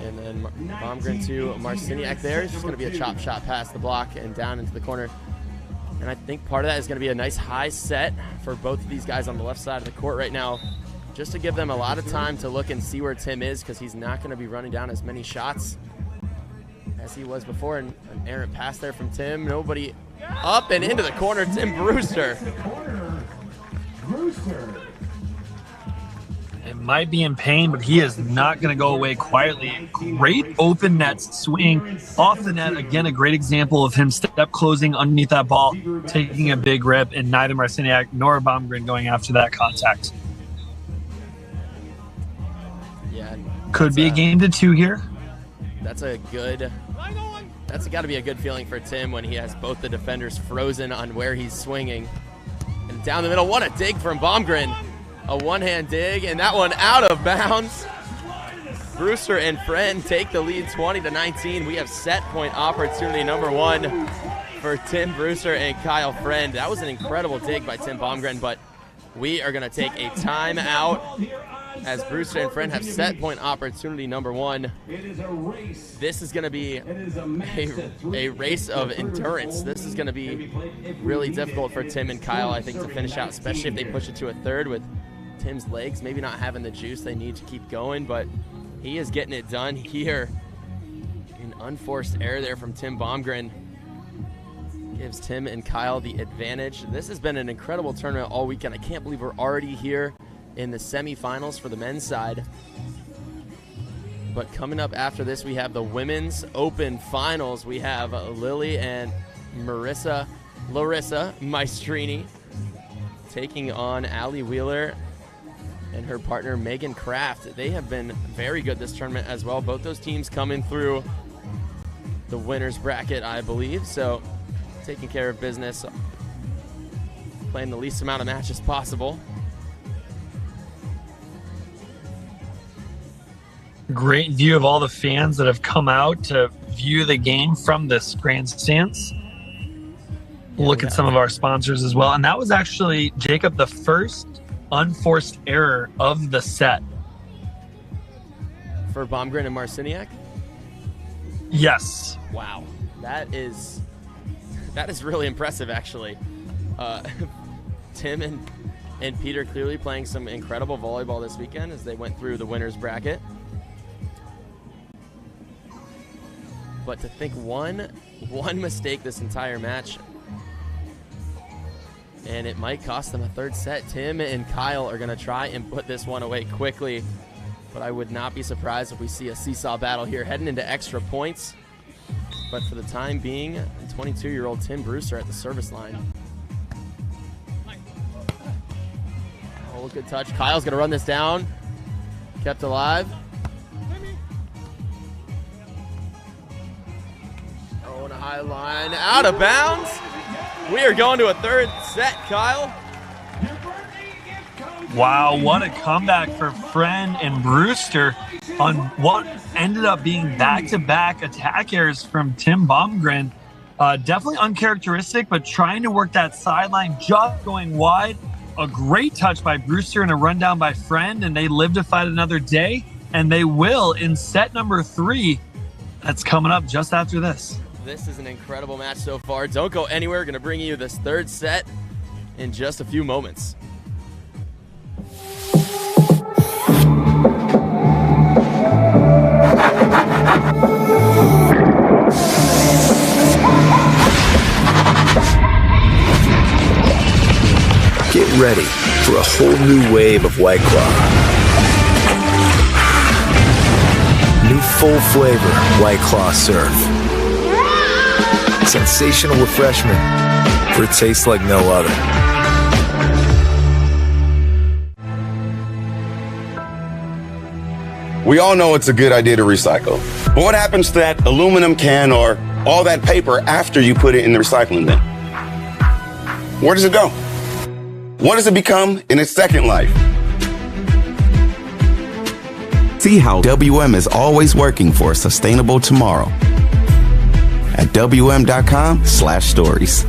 And then Bomgren to Marciniak there. It's just going to be a chop shot past the block and down into the corner. And I think part of that is going to be a nice high set for both of these guys on the left side of the court right now, just to give them a lot of time to look and see where Tim is, because he's not going to be running down as many shots as he was before. And an errant pass there from Tim. Nobody up and into the corner. Tim Brewster. It might be in pain, but he is not going to go away quietly. Great open net swing off the net. Again, a great example of him step closing underneath that ball, taking a big rip, and neither Marciniak nor Bomgren going after that contact. Yeah, could be a game to 2 here. That's got to be a good feeling for Tim when he has both the defenders frozen on where he's swinging. And down the middle, what a dig from Bomgren. A one-hand dig, and that one out of bounds. Brewster and Friend take the lead 20-19. We have set point opportunity number 1 for Tim Brewster and Kyle Friend. That was an incredible dig by Tim Bomgren, but we are going to take a timeout as Brewster and Friend have set point opportunity number 1. This is going to be a race of endurance. This is going to be really difficult for Tim and Kyle, I think, to finish out, especially if they push it to a third with Tim's legs maybe not having the juice they need to keep going, but he is getting it done here. An unforced error there from Tim Bomgren gives Tim and Kyle the advantage. This has been an incredible tournament all weekend. I can't believe we're already here in the semifinals for the men's side. But coming up after this, we have the Women's Open Finals. We have Lily and Larissa Maestrini taking on Allie Wheeler and her partner Megan Kraft. They have been very good this tournament as well. Both those teams coming through the winner's bracket, I believe. So taking care of business playing the least amount of matches possible. Great view of all the fans that have come out to view the game from this grandstands. Look at some of our sponsors as well. And that was actually, Jacob, the first unforced error of the set. For Bomgren and Marciniak? Yes. Wow. That is really impressive, actually. Tim and Peter clearly playing some incredible volleyball this weekend as they went through the winner's bracket. But to think one mistake this entire match, and it might cost them a third set. Tim and Kyle are going to try and put this one away quickly, but I would not be surprised if we see a seesaw battle here heading into extra points. But for the time being, 22-year-old Tim Brewster at the service line. Oh, good touch. Kyle's going to run this down. Kept alive. Oh, and a high line. Out of bounds. We are going to a third set, Kyle. Wow, what a comeback for Friend and Brewster on what ended up being back-to-back attack errors from Tim Bomgren. Definitely uncharacteristic, but trying to work that sideline, just going wide. A great touch by Brewster and a rundown by Friend, and they live to fight another day, and they will in set number 3. That's coming up just after this. This is an incredible match so far. Don't go anywhere. We're going to bring you this third set in just a few moments. Get ready for a whole new wave of White Claw. New full flavor White Claw Surf. Sensational refreshment for a taste like no other. We all know it's a good idea to recycle. But what happens to that aluminum can or all that paper after you put it in the recycling bin? Where does it go? What does it become in its second life? See how WM is always working for a sustainable tomorrow at WM.com/stories.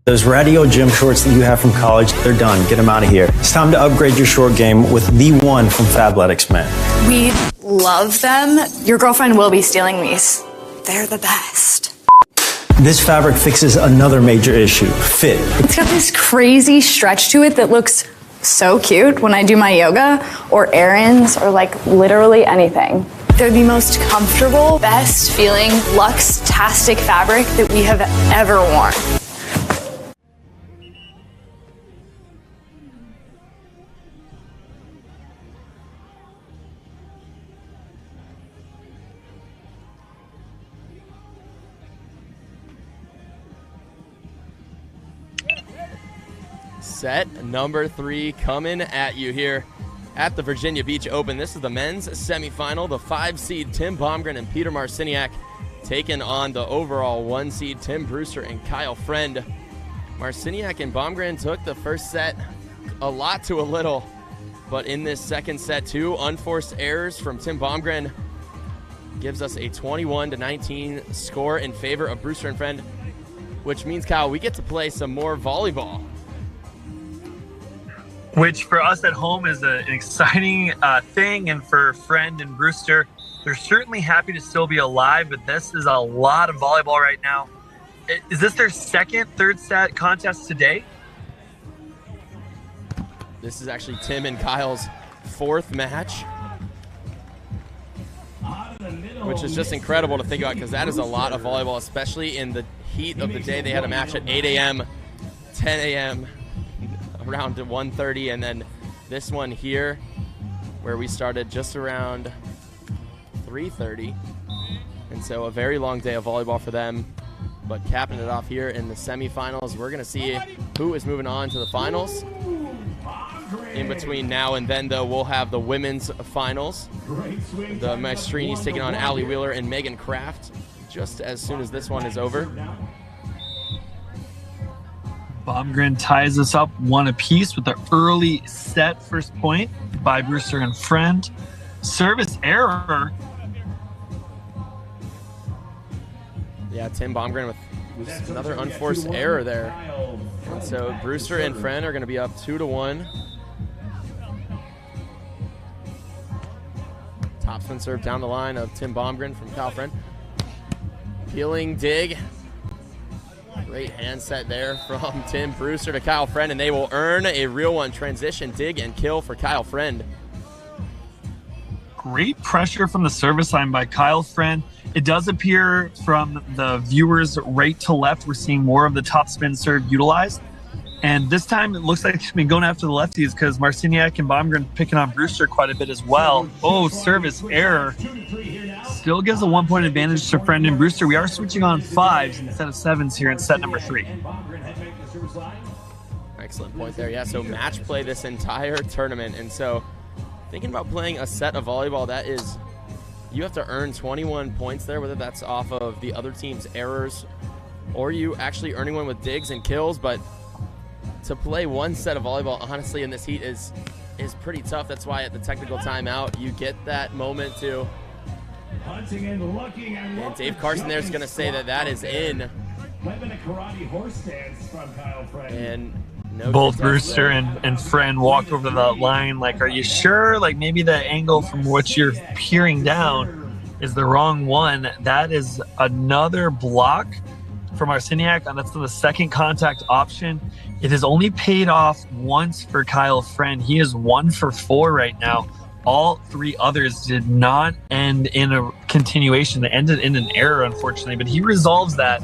Those radio gym shorts that you have from college, they're done. Get them out of here. It's time to upgrade your short game with the one from Fabletics Men. We love them. Your girlfriend will be stealing these. They're the best. This fabric fixes another major issue, fit. It's got this crazy stretch to it that looks so cute when I do my yoga or errands or like literally anything. They're the most comfortable, best feeling, luxe-tastic fabric that we have ever worn. Set number 3 coming at you here at the Virginia Beach Open. This is the men's semifinal. The 5 seed Tim Bomgren and Peter Marciniak taking on the overall 1 seed Tim Brewster and Kyle Friend. Marciniak and Bomgren took the first set a lot to a little, but in this second set, 2 unforced errors from Tim Bomgren gives us a 21-19 score in favor of Brewster and Friend, which means, Kyle, we get to play some more volleyball. Which for us at home is an exciting thing, and for Friend and Brewster, they're certainly happy to still be alive, but this is a lot of volleyball right now. Is this their third set contest today? This is actually Tim and Kyle's 4th match, which is just incredible to think about because that is a lot of volleyball, especially in the heat of the day. They had a match at 8 a.m., 10 a.m., around 1:30, and then this one here where we started just around 3:30, and so a very long day of volleyball for them. But capping it off here in the semifinals, we're going to see who is moving on to the finals. In between now and then, though, we'll have the women's finals. The Maestrinis taking on Allie Wheeler and Megan Kraft. just as soon as this one is over. Bomgren ties us up 1 apiece with the early set first point by Brewster and friend. Service error. Yeah, Tim Bomgren with another unforced error there. And so Brewster and friend are going to be up 2-1. Topspin serve down the line of Tim Bomgren from Kyle Friend. Peeling dig. Great hand set there from Tim Brewster to Kyle Friend, and they will earn a real one. Transition, dig, and kill for Kyle Friend. Great pressure from the service line by Kyle Friend. It does appear from the viewers right to left, we're seeing more of the topspin serve utilized. And this time it looks like it's been going after the lefties because Marciniak and Bomgren picking on Brewster quite a bit as well. Oh, service error. Still gives a 1-point advantage to Friend and Brewster. We are switching on 5s instead of 7s here in set number 3. Excellent point there. Yeah, so match play this entire tournament. And so thinking about playing a set of volleyball, that is, you have to earn 21 points there, whether that's off of the other team's errors or you actually earning one with digs and kills. But to play one set of volleyball, honestly, in this heat is pretty tough. That's why at the technical timeout, you get that moment to. And Dave Carson there is going to say that is in. And no both Brewster and Friend walk over the line like, are you sure? Like maybe the angle from which you're peering down is the wrong one. That is another block from Marciniak, and that's the second contact option. It has only paid off once for Kyle Friend. He is 1 for 4 right now. All 3 others did not end in a continuation. They ended in an error, unfortunately, but he resolves that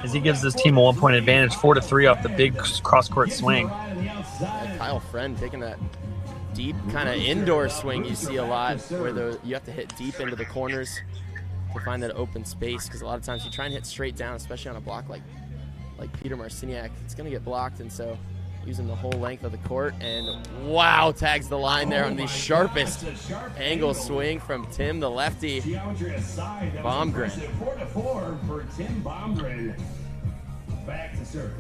as he gives his team a 1-point advantage, 4-3 off the big cross-court swing. Yeah, Kyle Friend taking that deep kind of indoor swing you see a lot, where you have to hit deep into the corners to find that open space, because a lot of times you try and hit straight down, especially on a block like Peter Marciniak, it's going to get blocked. And so using the whole length of the court, and wow, tags the line there on the sharpest angle swing from Tim, the lefty. Bomgren. 4-4 for Tim Bomgren. Back to serve.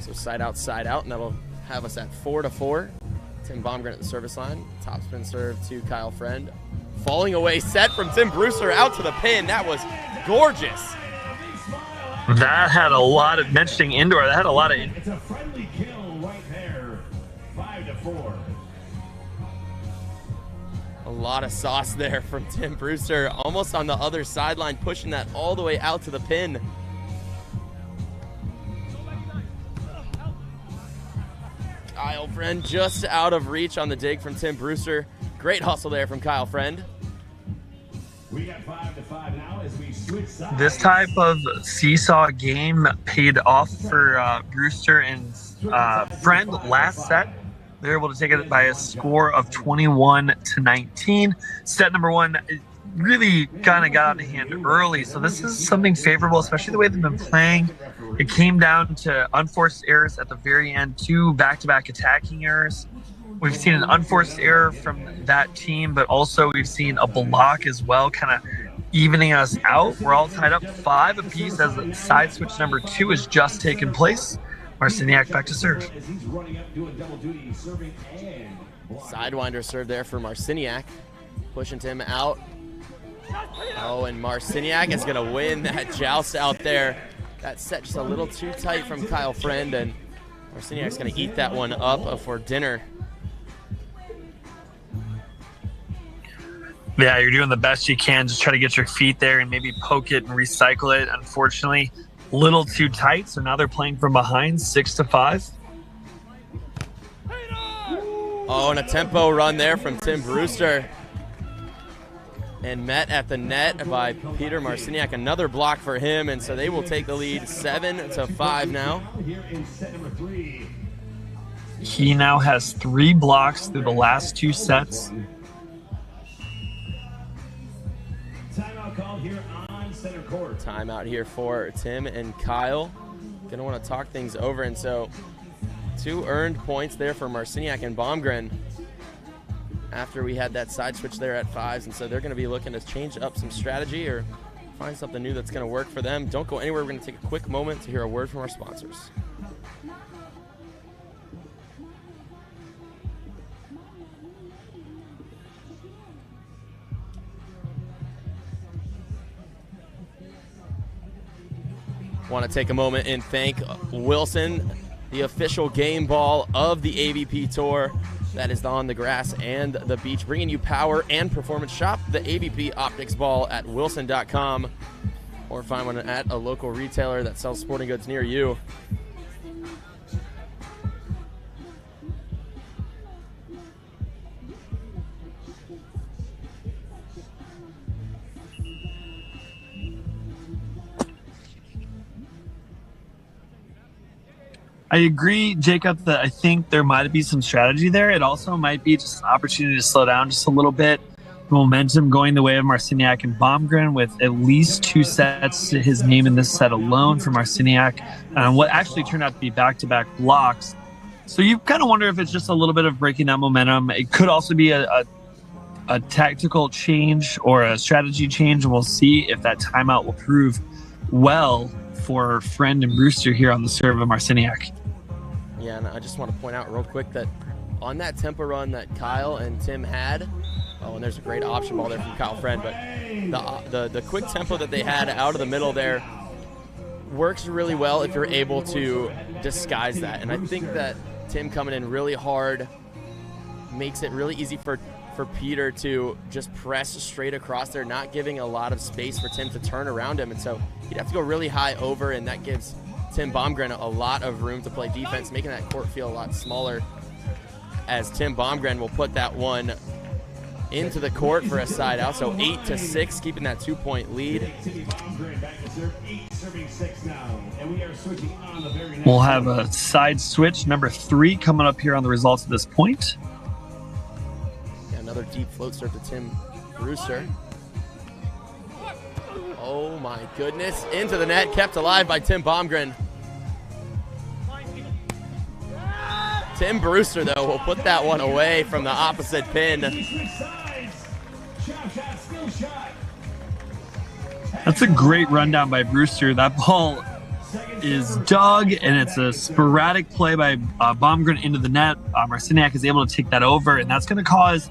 So side out, and that'll have us at 4-4. Tim Bomgren at the service line. Topspin serve to Kyle Friend. Falling away set from Tim Brewster out to the pin. That was gorgeous. That had a lot of, mentioning indoor, that had a lot of. It's a friendly kill right there. 5-4. A lot of sauce there from Tim Brewster, almost on the other sideline, pushing that all the way out to the pin. Kyle Friend just out of reach on the dig from Tim Brewster. Great hustle there from Kyle Friend. We got 5-5 now as we switch sides. This type of seesaw game paid off for Brewster and Friend last set. They're able to take it by a score of 21-19. Set number 1 really kind of got out of hand early, so this is something favorable, especially the way they've been playing. It came down to unforced errors at the very end, 2 back-to-back attacking errors. We've seen an unforced error from that team, but also we've seen a block as well, kind of evening us out. We're all tied up 5 apiece as side switch number 2 has just taken place. Marciniak back to serve. Sidewinder serve there for Marciniak, pushing Tim out. Oh, and Marciniak is going to win that joust out there. That set just a little too tight from Kyle Friend, and Marciniak's going to eat that one up for dinner. Yeah, you're doing the best you can. Just try to get your feet there and maybe poke it and recycle it. Unfortunately, a little too tight, so now they're playing from behind, 6-5. Oh, and a tempo run there from Tim Brewster. And met at the net by Peter Marciniak. Another block for him, and so they will take the lead 7-5 now. He now has 3 blocks through the last 2 sets. Timeout call here on center court. Timeout here for Tim and Kyle. Gonna want to talk things over, and so 2 earned points there for Marciniak and Bomgren. after we had that side switch there at 5s, and so they're going to be looking to change up some strategy or find something new that's going to work for them. Don't go anywhere. We're going to take a quick moment to hear a word from our sponsors. Want to take a moment and thank Wilson, the official game ball of the AVP Tour that is on the grass and the beach, bringing you power and performance. Shop the AVP Optics ball at wilson.com or find one at a local retailer that sells sporting goods near you. I agree, Jacob, that I think there might be some strategy there. It also might be just an opportunity to slow down just a little bit. Momentum going the way of Marciniak and Bomgren with at least 2 sets to his name in this set alone for Marciniak. What actually turned out to be back-to-back blocks. So you kind of wonder if it's just a little bit of breaking that momentum. It could also be a tactical change or a strategy change, and we'll see if that timeout will prove well for Friend and Brewster here on the serve of Marciniak. Yeah, and I just want to point out real quick that on that tempo run that Kyle and Tim had, oh, and there's a great option ball there from Kyle Friend, but the quick tempo that they had out of the middle there works really well if you're able to disguise that. And I think that Tim coming in really hard makes it really easy for Peter to just press straight across there, not giving a lot of space for Tim to turn around him. And so he'd have to go really high over, and that gives Tim Bomgren a lot of room to play defense, making that court feel a lot smaller, as Tim Bomgren will put that one into the court for a side out. So 8-6, keeping that 2-point lead. We'll have a side switch, number 3, coming up here on the results at this point. Yeah, another deep float serve to Tim Brewster. Oh my goodness, into the net, kept alive by Tim Bomgren. Tim Brewster, though, will put that one away from the opposite pin. That's a great rundown by Brewster. That ball is dug, and it's a sporadic play by Bomgren into the net. Marciniak is able to take that over, and that's going to cause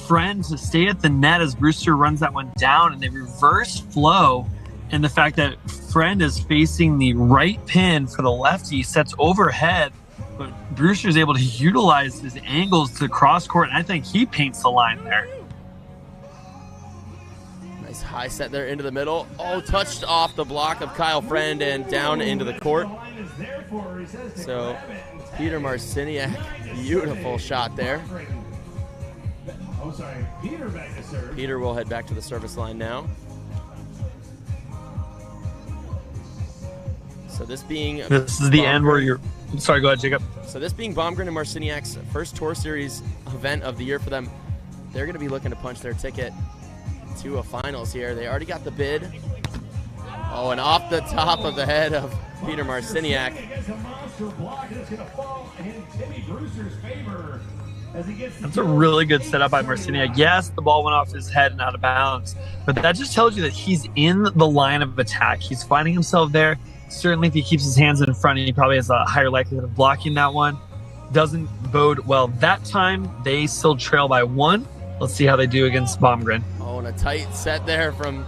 Friend to stay at the net as Brewster runs that one down, and they reverse flow. And the fact that Friend is facing the right pin for the lefty sets overhead, but Brewster is able to utilize his angles to cross court, and I think he paints the line there. Nice high set there into the middle. Oh, touched off the block of Kyle Friend and down into the court. So Peter Marciniak, beautiful shot there. Peter will head back to the service line now. So this is the end where you're... Sorry, go ahead, Jacob. So this being Bomgren and Marciniak's first Tour Series event of the year for them, they're going to be looking to punch their ticket to a finals here. They already got the bid. Oh, and off the top of the head of Peter Marciniak. That's a really good setup by Marciniak. Yes, the ball went off his head and out of bounds, but that just tells you that he's in the line of attack. He's finding himself there. Certainly, if he keeps his hands in front, he probably has a higher likelihood of blocking that one. Doesn't bode well that time. They still trail by 1. Let's see how they do against Bomgren. Oh, and a tight set there from...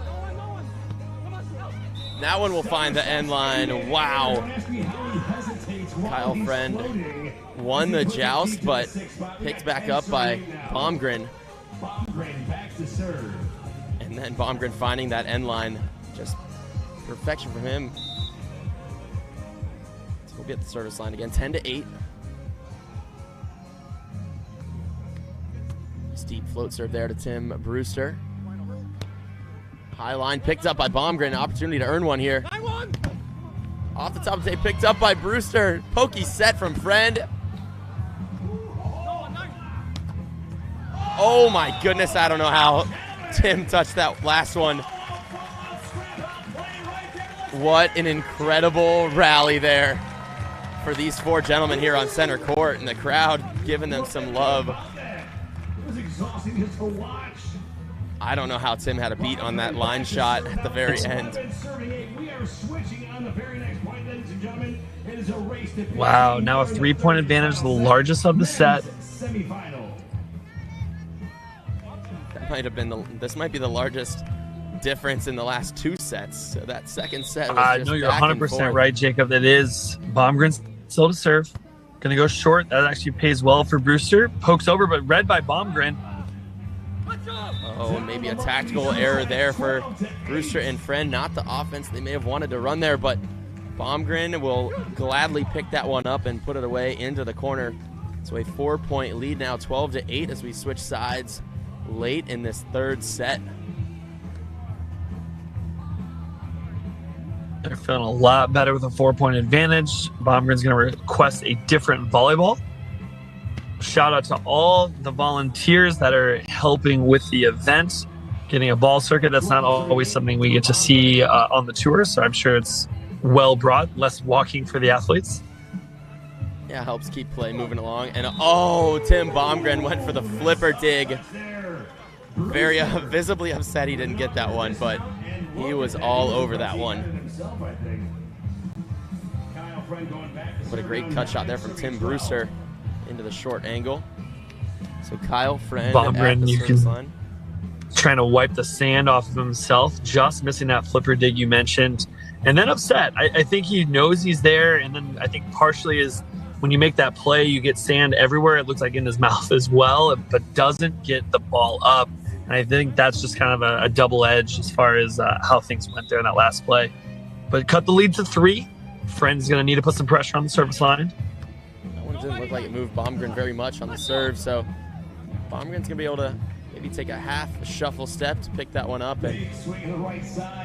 That one will find the end line. Wow. Kyle Friend won the joust, but picked back up by Bomgren. And then Bomgren finding that end line. Just perfection from him. So we'll get the service line again. 10-8. Steep float serve there to Tim Brewster. High line picked up by Bomgren. Opportunity to earn one here. Off the top of the tape, picked up by Brewster. Pokey set from Friend. Oh my goodness, I don't know how Tim touched that last one. What an incredible rally there for these 4 gentlemen here on center court, and the crowd giving them some love. boxing just to watch. I don't know how Tim had a beat on that line shot at the very end. We are switching on the very next point, ladies and gentlemen. It is a race to Wow, now a 3-point advantage, the largest of the set. Semifinal. That might have been this might be the largest difference in the last 2 sets. So that second set was just no, you're back and 100% forth. right, Jacob. It is Bomgren still to serve. Going to go short. That actually pays well for Brewster. Pokes over, but read by Bomgren. Oh, maybe a tactical error there for Brewster and Friend. Not the offense they may have wanted to run there, but Bomgren will gladly pick that one up and put it away into the corner. So a 4-point lead now, 12-8 as we switch sides late in this third set. They're feeling a lot better with a 4-point advantage. Bomgren's going to request a different volleyball. Shout out to all the volunteers that are helping with the event. Getting a ball circuit, that's not always something we get to see on the tour, so I'm sure it's well brought, less walking for the athletes. Yeah, helps keep play moving along. And oh, Tim Bomgren went for the flipper dig. Very visibly upset he didn't get that one, but he was all over that one. What a great cut shot there from Tim Brewster into the short angle. So Kyle Friend Bomgren, at the service line. Trying to wipe the sand off of himself, just missing that flipper dig you mentioned, and then upset. I think he knows he's there, and then I think partially is when you make that play, you get sand everywhere. It looks like in his mouth as well, but doesn't get the ball up. And I think that's just kind of a double edge as far as how things went there in that last play. But cut the lead to 3. Friend's going to need to put some pressure on the service line. That one didn't look like it moved Bomgren very much on the serve, so Bomgren's going to be able to maybe take a shuffle step to pick that one up. And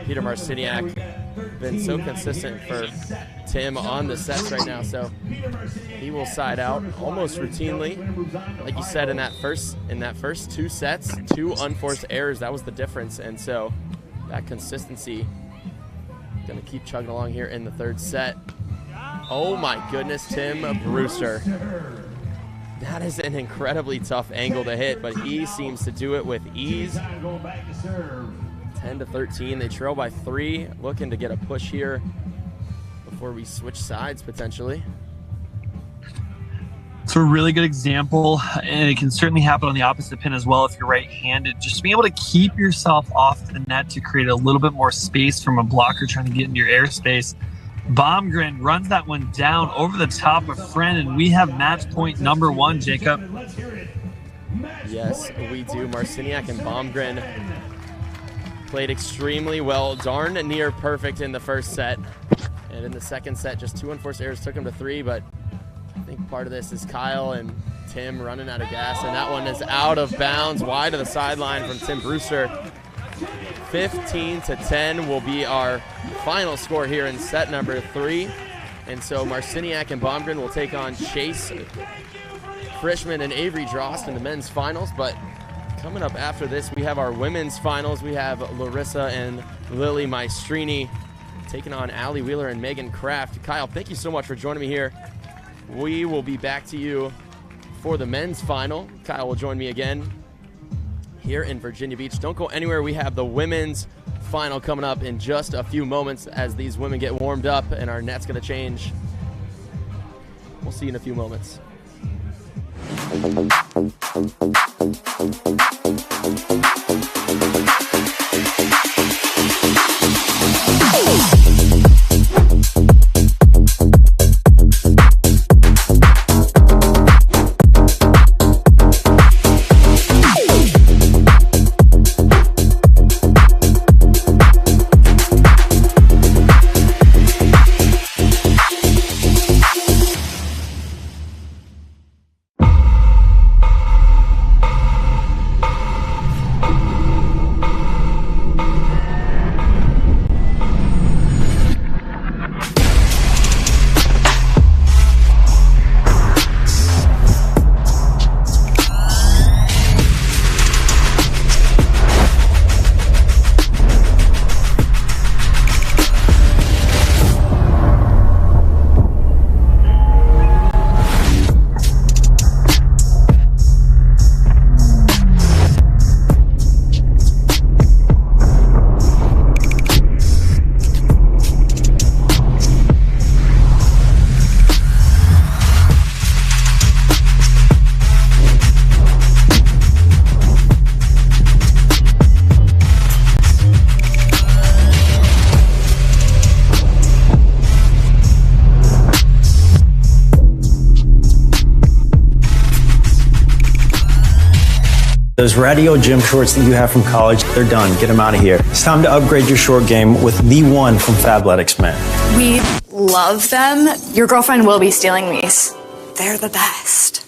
Peter Marciniak been so consistent for Tim on the sets right now, so he will side out almost routinely. Like you said, in that first 2 sets, 2 unforced errors, that was the difference. And so that consistency going to keep chugging along here in the third set. Oh my goodness, Tim Brewster. That is an incredibly tough angle to hit, but he seems to do it with ease. 10-13, they trail by 3, looking to get a push here before we switch sides potentially. It's a really good example, and it can certainly happen on the opposite pin as well if you're right-handed. Just being able to keep yourself off the net to create a little bit more space from a blocker trying to get into your airspace. Bomgren runs that one down over the top of Friend, and we have match point number 1, Jacob. Yes, we do. Marciniak and Bomgren played extremely well, darn near perfect in the first set. And in the second set, just 2 unforced errors took them to 3, but I think part of this is Kyle and Tim running out of gas, and that one is out of bounds, wide of the sideline from Tim Brewster. 15-10 will be our final score here in set number 3. And so Marciniak and Bomgren will take on Chase Frischman and Avery Drost in the men's finals. But coming up after this, we have our women's finals. We have Larissa and Lily Maestrini taking on Allie Wheeler and Megan Kraft. Kyle, thank you so much for joining me here. We will be back to you for the men's final. Kyle will join me again here in Virginia Beach. Don't go anywhere. We have the women's final coming up in just a few moments as these women get warmed up and our net's going to change. We'll see you in a few moments. Those radio gym shorts that you have from college, they're done. Get them out of here. It's time to upgrade your short game with the one from Fabletics Men. We love them. Your girlfriend will be stealing these. They're the best.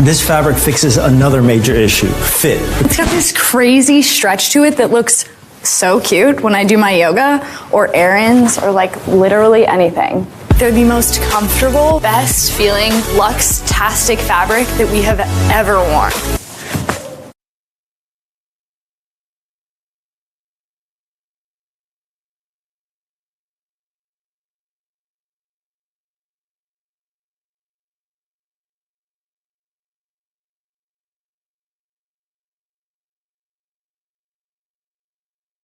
This fabric fixes another major issue, fit. It's got this crazy stretch to it that looks so cute when I do my yoga or errands or like literally anything. They're the most comfortable, best feeling, luxe-tastic fabric that we have ever worn.